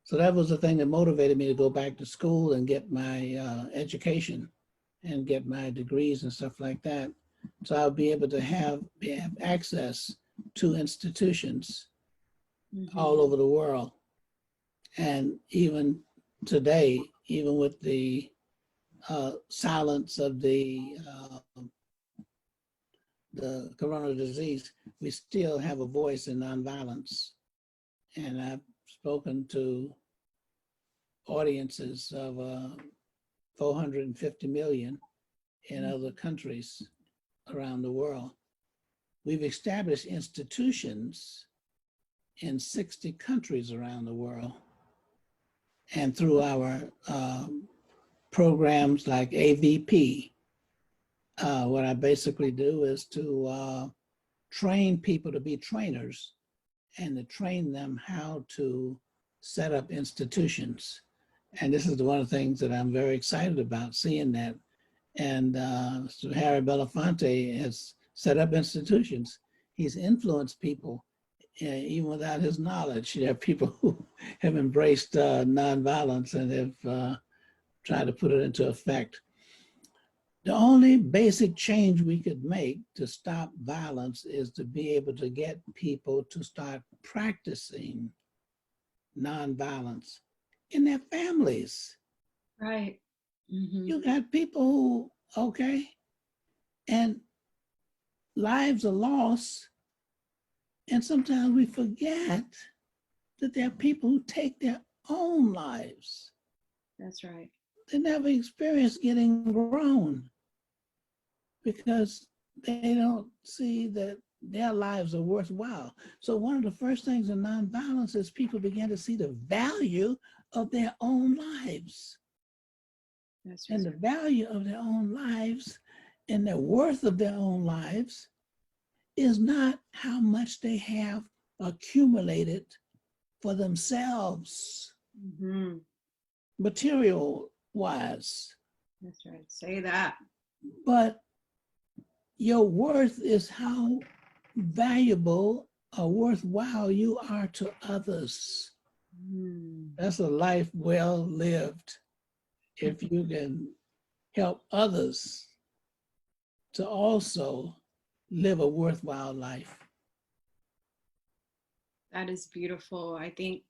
So that was the thing that motivated me to go back to school and get my education and get my degrees and stuff like that. So I'll be able to have access to institutions all over the world. And even today, even with the silence of the corona disease, we still have a voice in nonviolence. And I've spoken to audiences of 450 million in other countries around the world. We've established institutions in 60 countries around the world. And through our programs like AVP, what I basically do is to train people to be trainers and to train them how to set up institutions. And this is one of the things that I'm very excited about, seeing that. And so Harry Belafonte has set up institutions. He's influenced people even without his knowledge. There are people who have embraced nonviolence and have tried to put it into effect. The only basic change we could make to stop violence is to be able to get people to start practicing nonviolence in their families. Right. Mm-hmm. You got people who, okay, and lives are lost. And sometimes we forget that there are people who take their own lives. That's right. They never experience getting grown because they don't see that their lives are worthwhile. So one of the first things in nonviolence is people begin to see the value of their own lives. That's and the value of their own lives and the worth of their own lives is not how much they have accumulated for themselves, material-wise. That's right. Say that. But your worth is how valuable or worthwhile you are to others. That's a life well lived if you can help others to also live a worthwhile life. That is beautiful. I think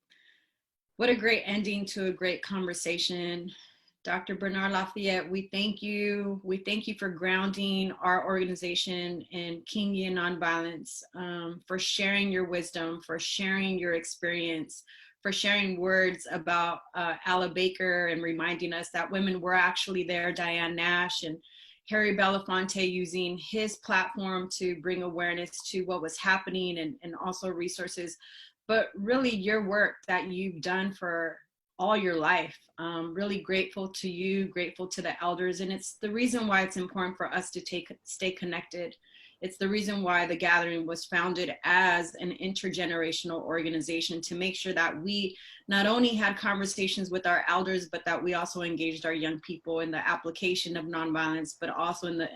what a great ending to a great conversation. Dr. Bernard Lafayette, we thank you. We thank you for grounding our organization in Kingian Nonviolence, for sharing your wisdom, for sharing your experience, for sharing words about Alla Baker and reminding us that women were actually there, Diane Nash and Harry Belafonte using his platform to bring awareness to what was happening and also resources, but really your work that you've done for all your life. Really grateful to you, grateful to the elders. And it's the reason why it's important for us to stay connected. It's the reason why the Gathering was founded as an intergenerational organization, to make sure that we not only had conversations with our elders, but that we also engaged our young people in the application of nonviolence, but also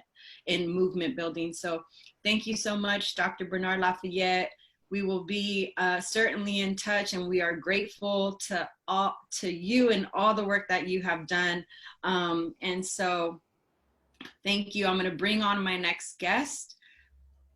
in movement building. So thank you so much, Dr. Bernard Lafayette. We will be certainly in touch, and we are grateful to you and all the work that you have done. And so thank you. I'm going to bring on my next guest,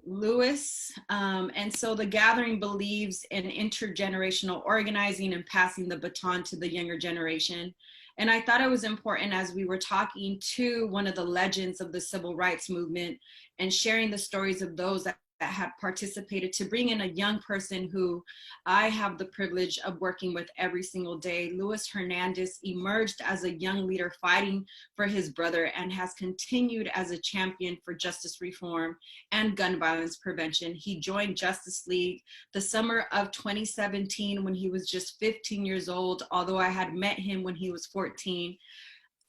Louis. And so the Gathering believes in intergenerational organizing and passing the baton to the younger generation. And I thought it was important, as we were talking to one of the legends of the civil rights movement and sharing the stories of those that have participated, to bring in a young person who I have the privilege of working with every single day. Luis Hernandez emerged as a young leader fighting for his brother and has continued as a champion for justice reform and gun violence prevention. He joined Justice League the summer of 2017 when he was just 15 years old, although I had met him when he was 14.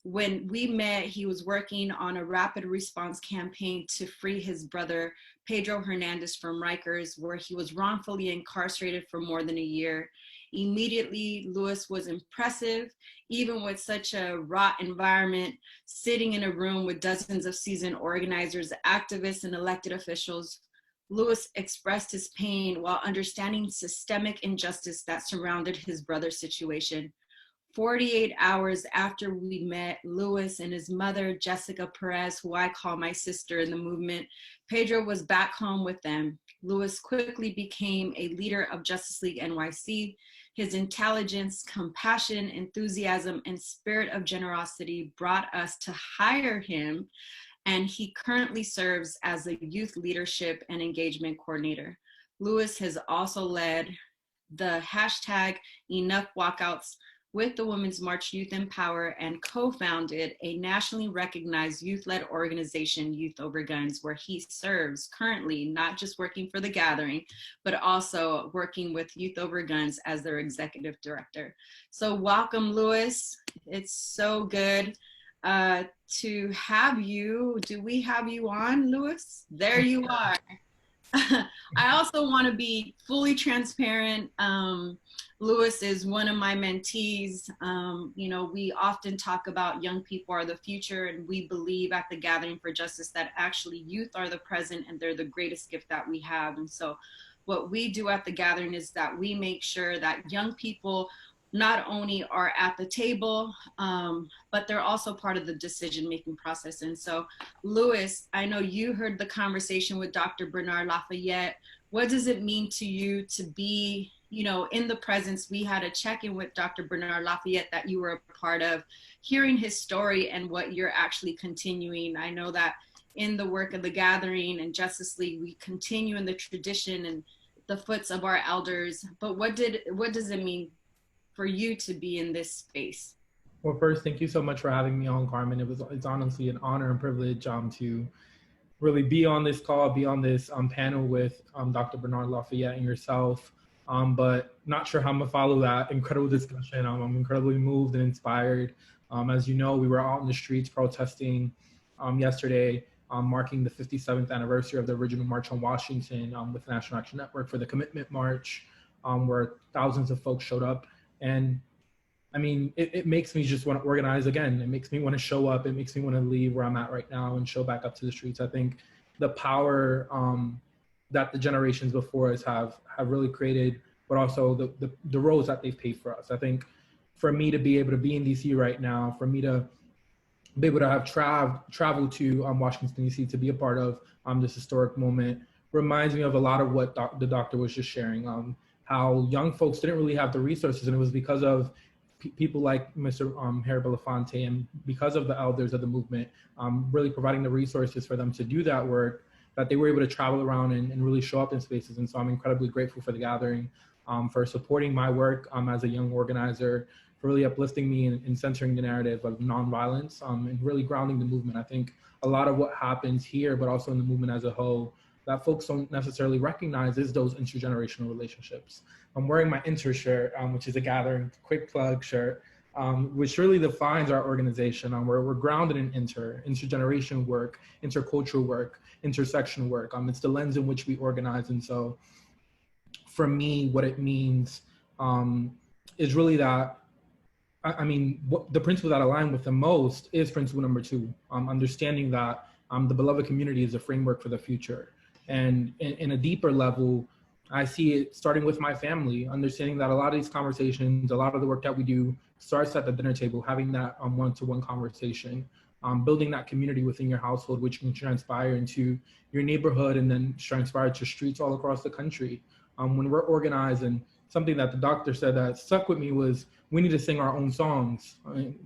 When we met, he was working on a rapid response campaign to free his brother, Pedro Hernandez, from Rikers, where he was wrongfully incarcerated for more than a year. Immediately, Lewis was impressive, even with such a raw environment, sitting in a room with dozens of seasoned organizers, activists, and elected officials. Lewis expressed his pain while understanding systemic injustice that surrounded his brother's situation. 48 hours after we met, Lewis and his mother, Jessica Perez, who I call my sister in the movement, Pedro was back home with them. Lewis quickly became a leader of Justice League NYC. His intelligence, compassion, enthusiasm, and spirit of generosity brought us to hire him, and he currently serves as a youth leadership and engagement coordinator. Lewis has also led the hashtag Enough Walkouts with the Women's March Youth Empower and co-founded a nationally recognized youth-led organization, Youth Over Guns, where he serves currently not just working for the gathering, but also working with Youth Over Guns as their executive director. So welcome, Lewis. It's so good to have you. Do we have you on, Lewis? There you are. I also want to be fully transparent. Lewis is one of my mentees. You know, we often talk about young people are the future, and we believe at the Gathering for Justice that actually youth are the present and they're the greatest gift that we have. And so what we do at the Gathering is that we make sure that young people not only are at the table, but they're also part of the decision-making process. And so, Lewis, I know you heard the conversation with Dr. Bernard Lafayette. What does it mean to you to be, you know, in the presence? We had a check-in with Dr. Bernard Lafayette that you were a part of, hearing his story and what you're actually continuing. I know that in the work of the Gathering and Justice League, we continue in the tradition and the footsteps of our elders. But what does it mean for you to be in this space? Well, first, thank you so much for having me on, Carmen. It's honestly an honor and privilege to really be on this call, be on this panel with Dr. Bernard Lafayette and yourself. But not sure how I'm gonna follow that incredible discussion. I'm incredibly moved and inspired. As you know, we were out in the streets protesting yesterday, marking the 57th anniversary of the original March on Washington with the National Action Network for the Commitment March, where thousands of folks showed up. And I mean, it makes me just want to organize again. It makes me want to show up. It makes me want to leave where I'm at right now and show back up to the streets. I think the power that the generations before us have really created, but also the roles that they've paved for us. I think for me to be able to be in DC right now, for me to be able to have traveled to Washington, DC to be a part of this historic moment reminds me of a lot of what the doctor was just sharing. How young folks didn't really have the resources, and it was because of people like Mr. Harry Belafonte and because of the elders of the movement really providing the resources for them to do that work, that they were able to travel around and really show up in spaces. And so I'm incredibly grateful for the Gathering, for supporting my work as a young organizer, for really uplifting me and centering the narrative of nonviolence and really grounding the movement. I think a lot of what happens here, but also in the movement as a whole, that folks don't necessarily recognize is those intergenerational relationships. I'm wearing my Inter shirt, which is a Gathering quick plug shirt, which really defines our organization. We're grounded in intergenerational work, intercultural work, intersectional work. It's the lens in which we organize. And so for me, what it means is really that, I mean, what the principle that I align with the most is principle number 2, understanding that the beloved community is a framework for the future. And in a deeper level, I see it starting with my family, understanding that a lot of these conversations, a lot of the work that we do starts at the dinner table, having that one-to-one conversation, building that community within your household, which can transpire into your neighborhood and then transpire to streets all across the country. When we're organized, and something that the doctor said that stuck with me was, we need to sing our own songs.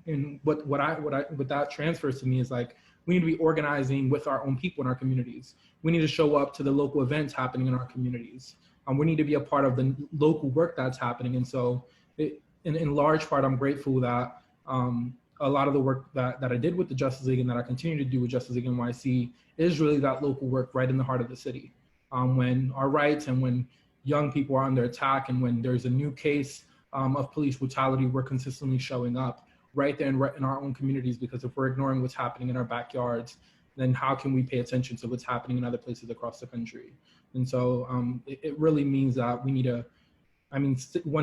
And what that transfers to me is like, we need to be organizing with our own people in our communities. We need to show up to the local events happening in our communities. We need to be a part of the local work that's happening. And so in large part, I'm grateful that a lot of the work that I did with the Justice League and that I continue to do with Justice League NYC is really that local work right in the heart of the city. When our rights and when young people are under attack and when there's a new case of police brutality, we're consistently showing up right there in our own communities, because if we're ignoring what's happening in our backyards, then how can we pay attention to what's happening in other places across the country? And so it really means that we need to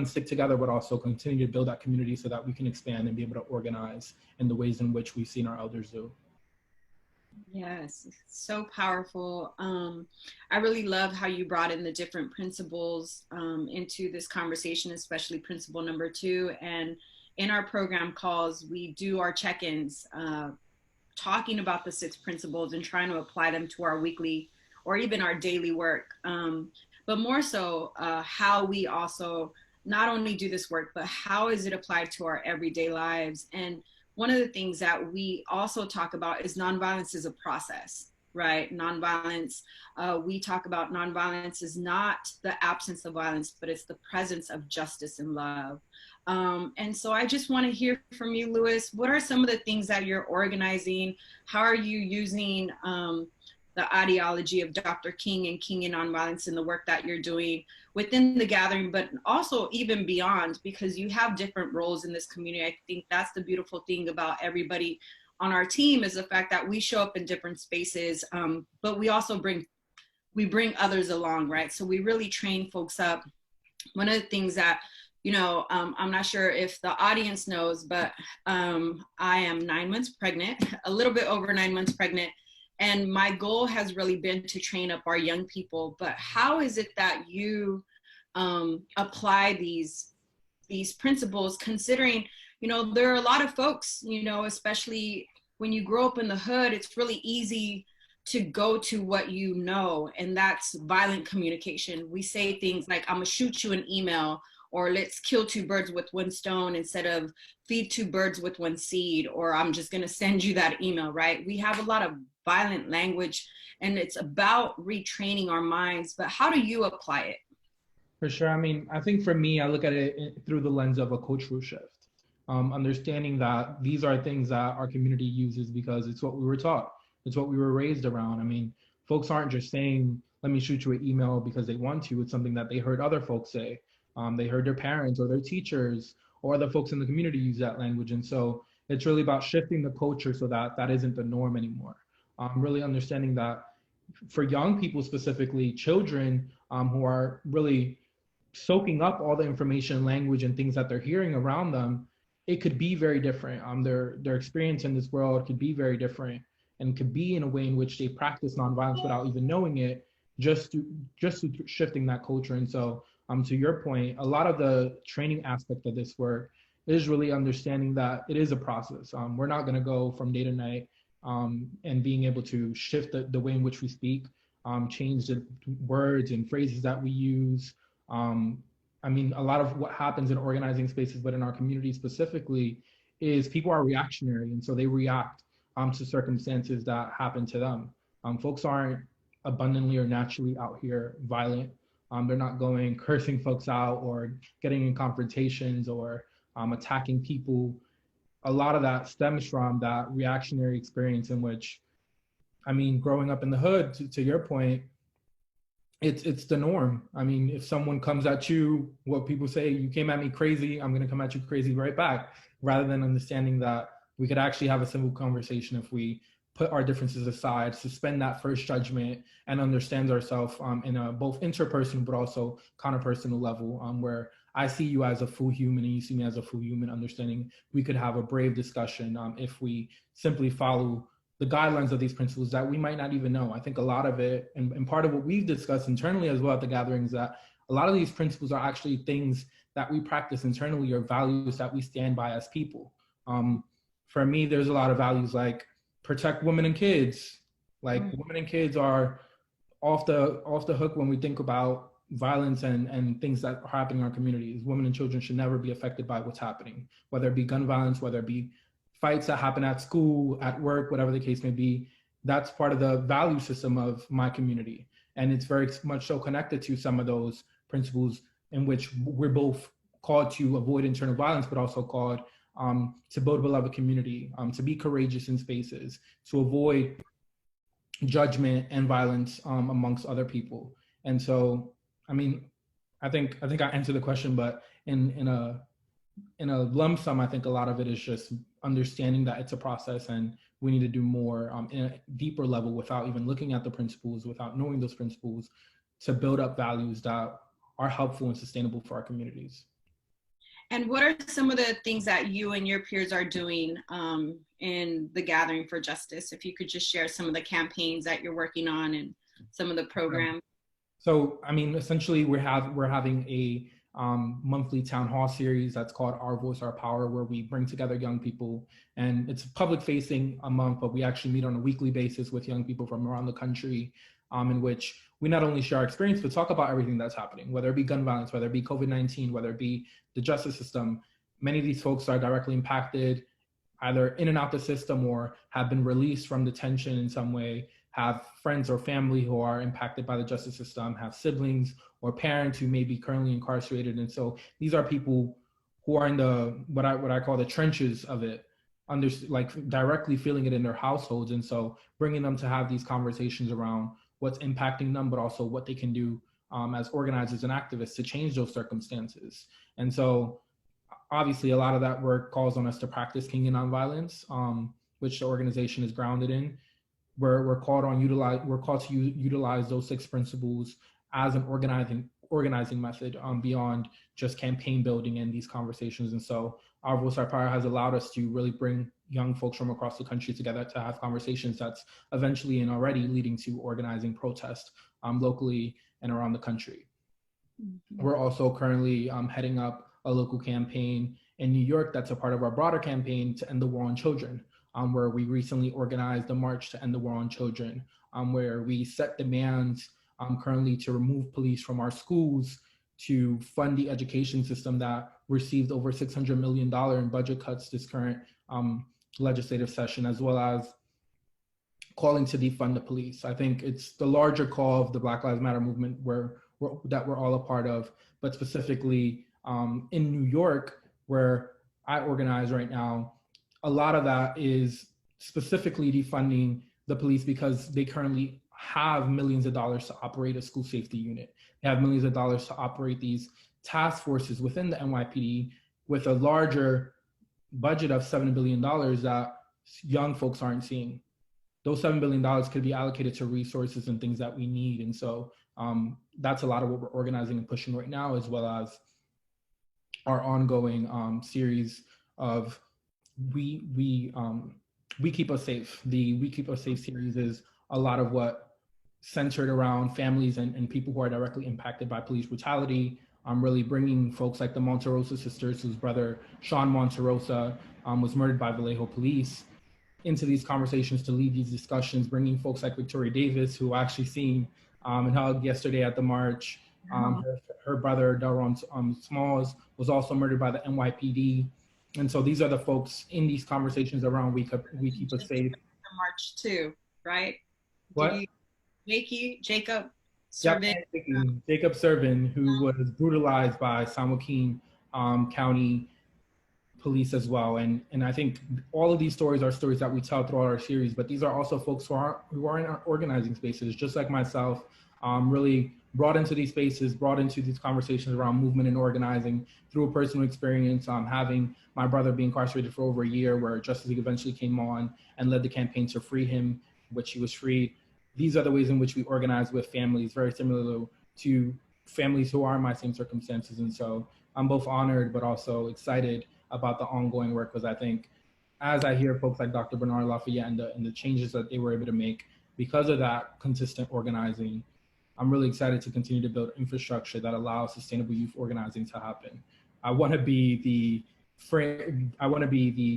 stick together, but also continue to build that community so that we can expand and be able to organize in the ways in which we've seen our elders do. Yes, so powerful. I really love how you brought in the different principles into this conversation, especially principle number 2. And in our program calls, we do our check-ins, talking about the 6 principles and trying to apply them to our weekly or even our daily work. But more so, how we also not only do this work, but how is it applied to our everyday lives? And one of the things that we also talk about is nonviolence is a process, right? Nonviolence, we talk about nonviolence is not the absence of violence, but it's the presence of justice and love. And so I just want to hear from you, Louis. What are some of the things that you're organizing? How are you using the ideology of Dr. King and Kingian Nonviolence in the work that you're doing within the gathering, but also even beyond, because you have different roles in this community. I think that's the beautiful thing about everybody on our team is the fact that we show up in different spaces, but we also bring others along, right? So we really train folks up. One of the things that, I'm not sure if the audience knows, but I am 9 months pregnant, a little bit over 9 months pregnant. And my goal has really been to train up our young people. But how is it that you apply these principles, considering, there are a lot of folks, especially when you grow up in the hood, it's really easy to go to what you know, and that's violent communication. We say things like, I'm gonna shoot you an email, or let's kill 2 birds with 1 stone instead of feed 2 birds with 1 seed, or I'm just gonna send you that email, right? We have a lot of violent language, and it's about retraining our minds, but how do you apply it? For sure. I think for me, I look at it through the lens of a cultural shift, understanding that these are things that our community uses because it's what we were taught. It's what we were raised around. Folks aren't just saying, let me shoot you an email because they want to. It's something that they heard other folks say. They heard their parents or their teachers or other folks in the community use that language. And so it's really about shifting the culture so that that isn't the norm anymore. Really understanding that for young people, specifically children who are really soaking up all the information, language, and things that they're hearing around them, it could be very different. Their experience in this world could be very different, and could be in a way in which they practice nonviolence without even knowing it, just to shifting that culture. And so to your point, a lot of the training aspect of this work is really understanding that it is a process. We're not going to go from day to night and being able to shift the way in which we speak, change the words and phrases that we use. A lot of what happens in organizing spaces, but in our community specifically, is people are reactionary, and so they react to circumstances that happen to them. Folks aren't abundantly or naturally out here violent. They're not going cursing folks out or getting in confrontations or attacking people. A lot of that stems from that reactionary experience in which, growing up in the hood, to your point, it's the norm. If someone comes at you, what people say, you came at me crazy, I'm gonna come at you crazy right back, rather than understanding that we could actually have a simple conversation if we put our differences aside, suspend that first judgment, and understand ourselves in a both interpersonal but also counterpersonal level, where I see you as a full human and you see me as a full human, understanding we could have a brave discussion if we simply follow the guidelines of these principles that we might not even know. I think a lot of it, and part of what we've discussed internally as well at the gathering, is that a lot of these principles are actually things that we practice internally, or values that we stand by as people. For me, there's a lot of values like protect women and kids. Women and kids are off the hook when we think about violence and things that are happening in our communities. Women and children should never be affected by what's happening, whether it be gun violence, whether it be fights that happen at school, at work, whatever the case may be. That's part of the value system of my community. And it's very much so connected to some of those principles in which we're both called to avoid internal violence, but also called to build a beloved community, to be courageous in spaces, to avoid judgment and violence amongst other people. And so, I think I answered the question, but in a lump sum, I think a lot of it is just understanding that it's a process and we need to do more in a deeper level without even looking at the principles, without knowing those principles, to build up values that are helpful and sustainable for our communities. And what are some of the things that you and your peers are doing in the Gathering for Justice? If you could just share some of the campaigns that you're working on and some of the programs. So, I mean, essentially, we're having a monthly town hall series that's called Our Voice, Our Power, where we bring together young people, and it's public facing a month, but we actually meet on a weekly basis with young people from around the country, in which we not only share our experience, but talk about everything that's happening, whether it be gun violence, whether it be COVID-19, whether it be the justice system. Many of these folks are directly impacted either in and out the system or have been released from detention in some way, have friends or family who are impacted by the justice system, have siblings or parents who may be currently incarcerated. And so these are people who are in the, what I call the trenches of it, like directly feeling it in their households. And so bringing them to have these conversations around what's impacting them, but also what they can do as organizers and activists to change those circumstances. And so obviously a lot of that work calls on us to practice Kingian Nonviolence, which the organization is grounded in. We're called to utilize those 6 principles as an organizing method beyond just campaign building and these conversations. And so Our Voice, Our Power has allowed us to really bring young folks from across the country together to have conversations that's eventually and already leading to organizing protest locally and around the country. Mm-hmm. We're also currently heading up a local campaign in New York that's a part of our broader campaign to end the war on children. Where we recently organized a march to end the war on children, where we set demands currently to remove police from our schools, to fund the education system that received over $600 million in budget cuts this current legislative session, as well as calling to defund the police. I think it's the larger call of the Black Lives Matter movement that we're all a part of, but specifically in New York, where I organize right now, a lot of that is specifically defunding the police because they currently have millions of dollars to operate a school safety unit. They have millions of dollars to operate these task forces within the NYPD with a larger budget of $7 billion that young folks aren't seeing. Those $7 billion could be allocated to resources and things that we need. And so that's a lot of what we're organizing and pushing right now, as well as our ongoing series of We Keep Us Safe. The We Keep Us Safe series is a lot of what centered around families and people who are directly impacted by police brutality. Really bringing folks like the Monterosa sisters, whose brother Sean Monterosa was murdered by Vallejo police, into these conversations to lead these discussions, bringing folks like Victoria Davis, who actually seen and held yesterday at the march. Her brother, Daron Smalls, was also murdered by the NYPD. And so these are the folks in these conversations around We Keep Us Safe. The march too, right? What? Jacob Servin. Yep, Jacob Servin, who was brutalized by San Joaquin County police as well. And I think all of these stories are stories that we tell throughout our series, but these are also folks who are in our organizing spaces, just like myself, really brought into these spaces, brought into these conversations around movement and organizing through a personal experience, having my brother be incarcerated for over a year, where Justice League eventually came on and led the campaign to free him, which he was freed. These are the ways in which we organize with families, very similar to families who are in my same circumstances. And so I'm both honored, but also excited about the ongoing work, because I think as I hear folks like Dr. Bernard Lafayette and the changes that they were able to make because of that consistent organizing, I'm really excited to continue to build infrastructure that allows sustainable youth organizing to happen. I want to be the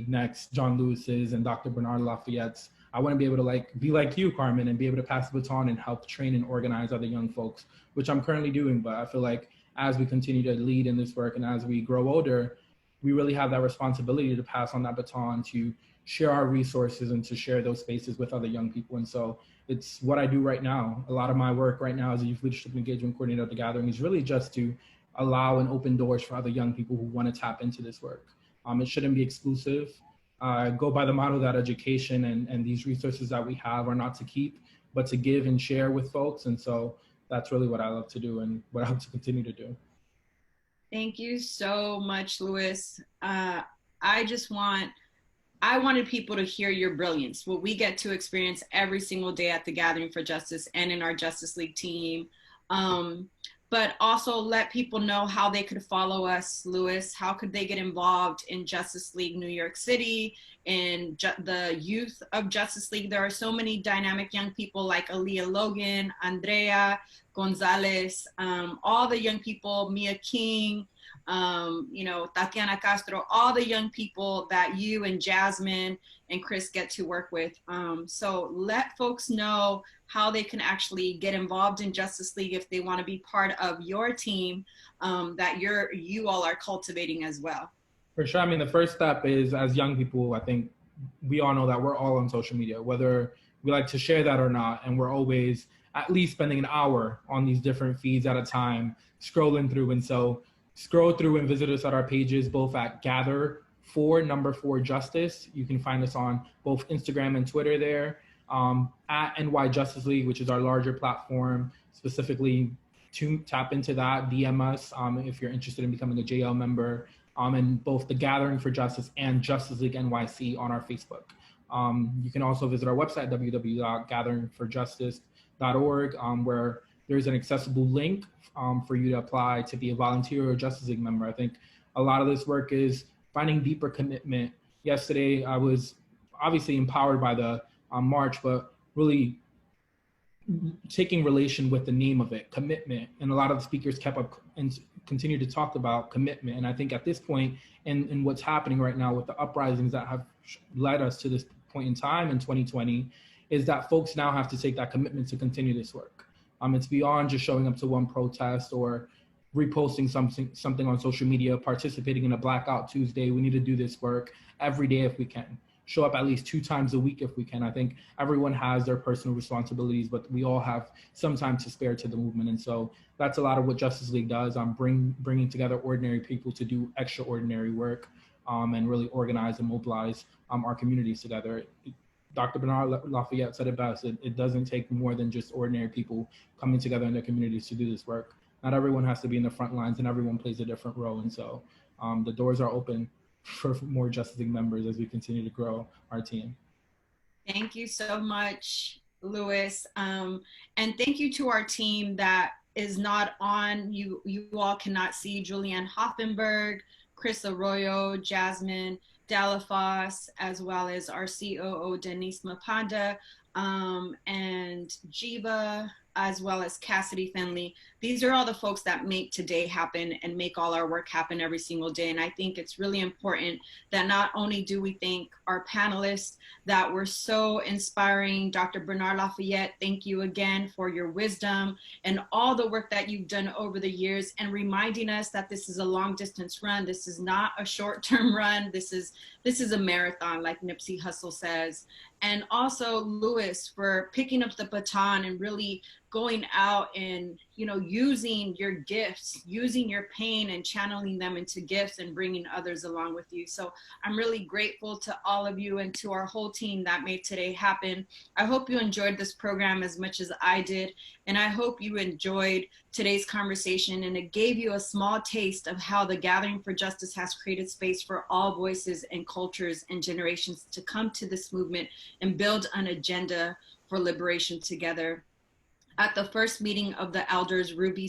next John Lewis's and Dr. Bernard Lafayette's. I want to be able to be like you, Carmen, and be able to pass the baton and help train and organize other young folks, which I'm currently doing. But I feel like as we continue to lead in this work and as we grow older, we really have that responsibility to pass on that baton, to share our resources and to share those spaces with other young people. And so it's what I do right now. A lot of my work right now as a youth leadership engagement coordinator at the Gathering is really just to allow and open doors for other young people who want to tap into this work. It shouldn't be exclusive. Go by the model that education and these resources that we have are not to keep, but to give and share with folks. And so that's really what I love to do and what I hope to continue to do. Thank you so much, Louis. I wanted people to hear your brilliance, what we get to experience every single day at the Gathering for Justice and in our Justice League team. but also let people know how they could follow us. Louis, how could they get involved in Justice League New York City, in the youth of Justice League? There are so many dynamic young people like Aaliyah Logan, Andrea Gonzalez, all the young people, Mia King, you know, Tatiana Castro, all the young people that you and Jasmine and Chris get to work with. So let folks know how they can actually get involved in Justice League if they want to be part of your team that you all are cultivating as well. For sure. I mean, the first step is, as young people, I think we all know that we're all on social media, whether we like to share that or not. And we're always at least spending an hour on these different feeds at a time, scrolling through. And so scroll through and visit us at our pages, both at Gather for #4 Justice. You can find us on both Instagram and Twitter there. At NY Justice League, which is our larger platform, specifically to tap into that, DM us if you're interested in becoming a JL member, and both the Gathering for Justice and Justice League NYC on our Facebook. You can also visit our website, www.gatheringforjustice.org, where there's an accessible link for you to apply to be a volunteer or a Justice League member. I think a lot of this work is finding deeper commitment. Yesterday, I was obviously empowered by the march, but really taking relation with the name of it, commitment. And a lot of the speakers kept up and continue to talk about commitment. And I think at this point, in what's happening right now with the uprisings that have led us to this point in time in 2020, is that folks now have to take that commitment to continue this work. It's beyond just showing up to one protest or reposting something on social media, participating in a Blackout Tuesday. We need to do this work every day if we can. Show up at least 2 times a week if we can. I think everyone has their personal responsibilities, but we all have some time to spare to the movement. And so that's a lot of what Justice League does. Bringing together ordinary people to do extraordinary work and really organize and mobilize our communities together. Dr. Bernard Lafayette said it best. It doesn't take more than just ordinary people coming together in their communities to do this work. Not everyone has to be in the front lines, and everyone plays a different role. And so the doors are open for more Justice League members as we continue to grow our team. Thank you so much, Louis. And thank you to our team that is not on. You all cannot see Julianne Hoffenberg, Chris Arroyo, Jasmine Delafosse, as well as our COO, Denise Mapanda, and Jiva, as well as Cassidy Finley. These are all the folks that make today happen and make all our work happen every single day. And I think it's really important that not only do we thank our panelists that were so inspiring. Dr. Bernard Lafayette, thank you again for your wisdom and all the work that you've done over the years, and reminding us that this is a long distance run. This is not a short-term run. This is a marathon, like Nipsey Hussle says. And also Louis for picking up the baton and really going out and, you know, using your gifts, using your pain and channeling them into gifts and bringing others along with you. So I'm really grateful to all of you and to our whole team that made today happen. I hope you enjoyed this program as much as I did. And I hope you enjoyed today's conversation and it gave you a small taste of how the Gathering for Justice has created space for all voices and cultures and generations to come to this movement and build an agenda for liberation together. At the first meeting of the elders, Ruby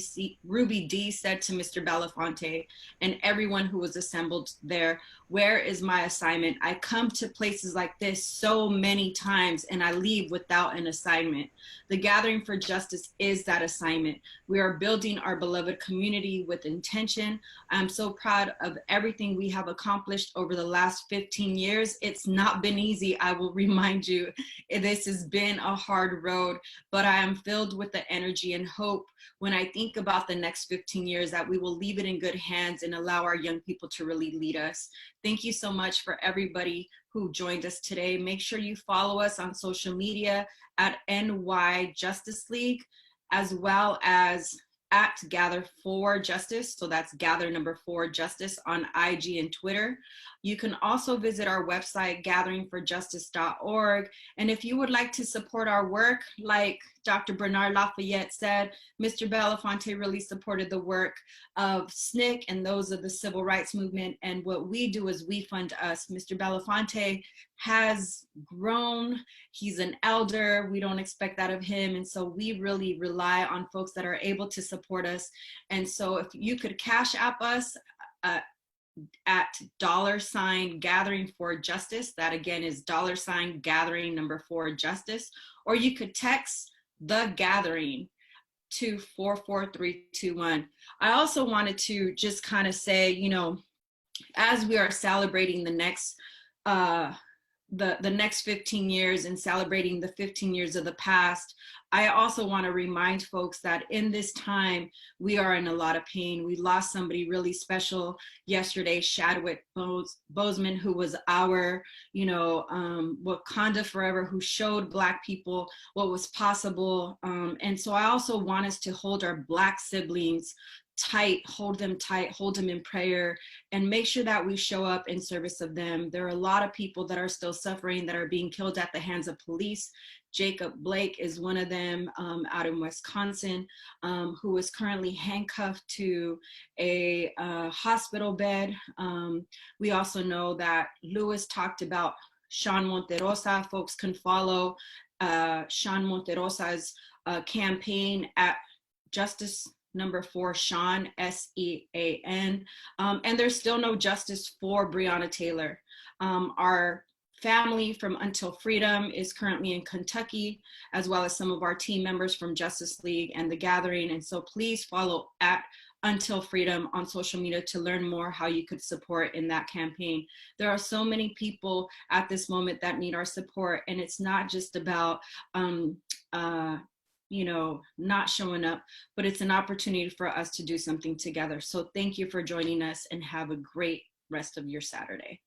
D said to Mr. Belafonte and everyone who was assembled there, "Where is my assignment? I come to places like this so many times and I leave without an assignment." The Gathering for Justice is that assignment. We are building our beloved community with intention. I'm so proud of everything we have accomplished over the last 15 years. It's not been easy, I will remind you. This has been a hard road, but I am filled with the energy and hope when I think about the next 15 years that we will leave it in good hands and allow our young people to really lead us. Thank you so much for everybody who joined us today. Make sure you follow us on social media at NY Justice League, as well as at Gather for Justice. So that's Gather #4 Justice on IG and Twitter. You can also visit our website, gatheringforjustice.org. And if you would like to support our work, like Dr. Bernard Lafayette said, Mr. Belafonte really supported the work of SNEG and those of the civil rights movement. And what we do is we fund us. Mr. Belafonte has grown. He's an elder. We don't expect that of him. And so we really rely on folks that are able to support us. And so if you could Cash App us at $Gathering for Justice, that again is $Gathering 4 Justice, or you could text The Gathering to 44321. I also wanted to just kind of say, you know, as we are celebrating the next the next 15 years and celebrating the 15 years of the past, I also want to remind folks that in this time, we are in a lot of pain. We lost somebody really special yesterday, Chadwick Boseman, who was our, you know, Wakanda Forever, who showed Black people what was possible. And so I also want us to hold our Black siblings tight, hold them in prayer, and make sure that we show up in service of them. There are a lot of people that are still suffering, that are being killed at the hands of police. Jacob Blake is one of them, out in Wisconsin, who is currently handcuffed to a hospital bed. We also know that Lewis talked about Sean Monterosa. Folks can follow Sean Monterosa's campaign at Justice 4 Sean, SEAN. And there's still no justice for Breonna Taylor. Our family from Until Freedom is currently in Kentucky, as well as some of our team members from Justice League and The Gathering. And so please follow at Until Freedom on social media to learn more how you could support in that campaign. There are so many people at this moment that need our support, and it's not just about you know, not showing up, but it's an opportunity for us to do something together. So thank you for joining us, and have a great rest of your Saturday.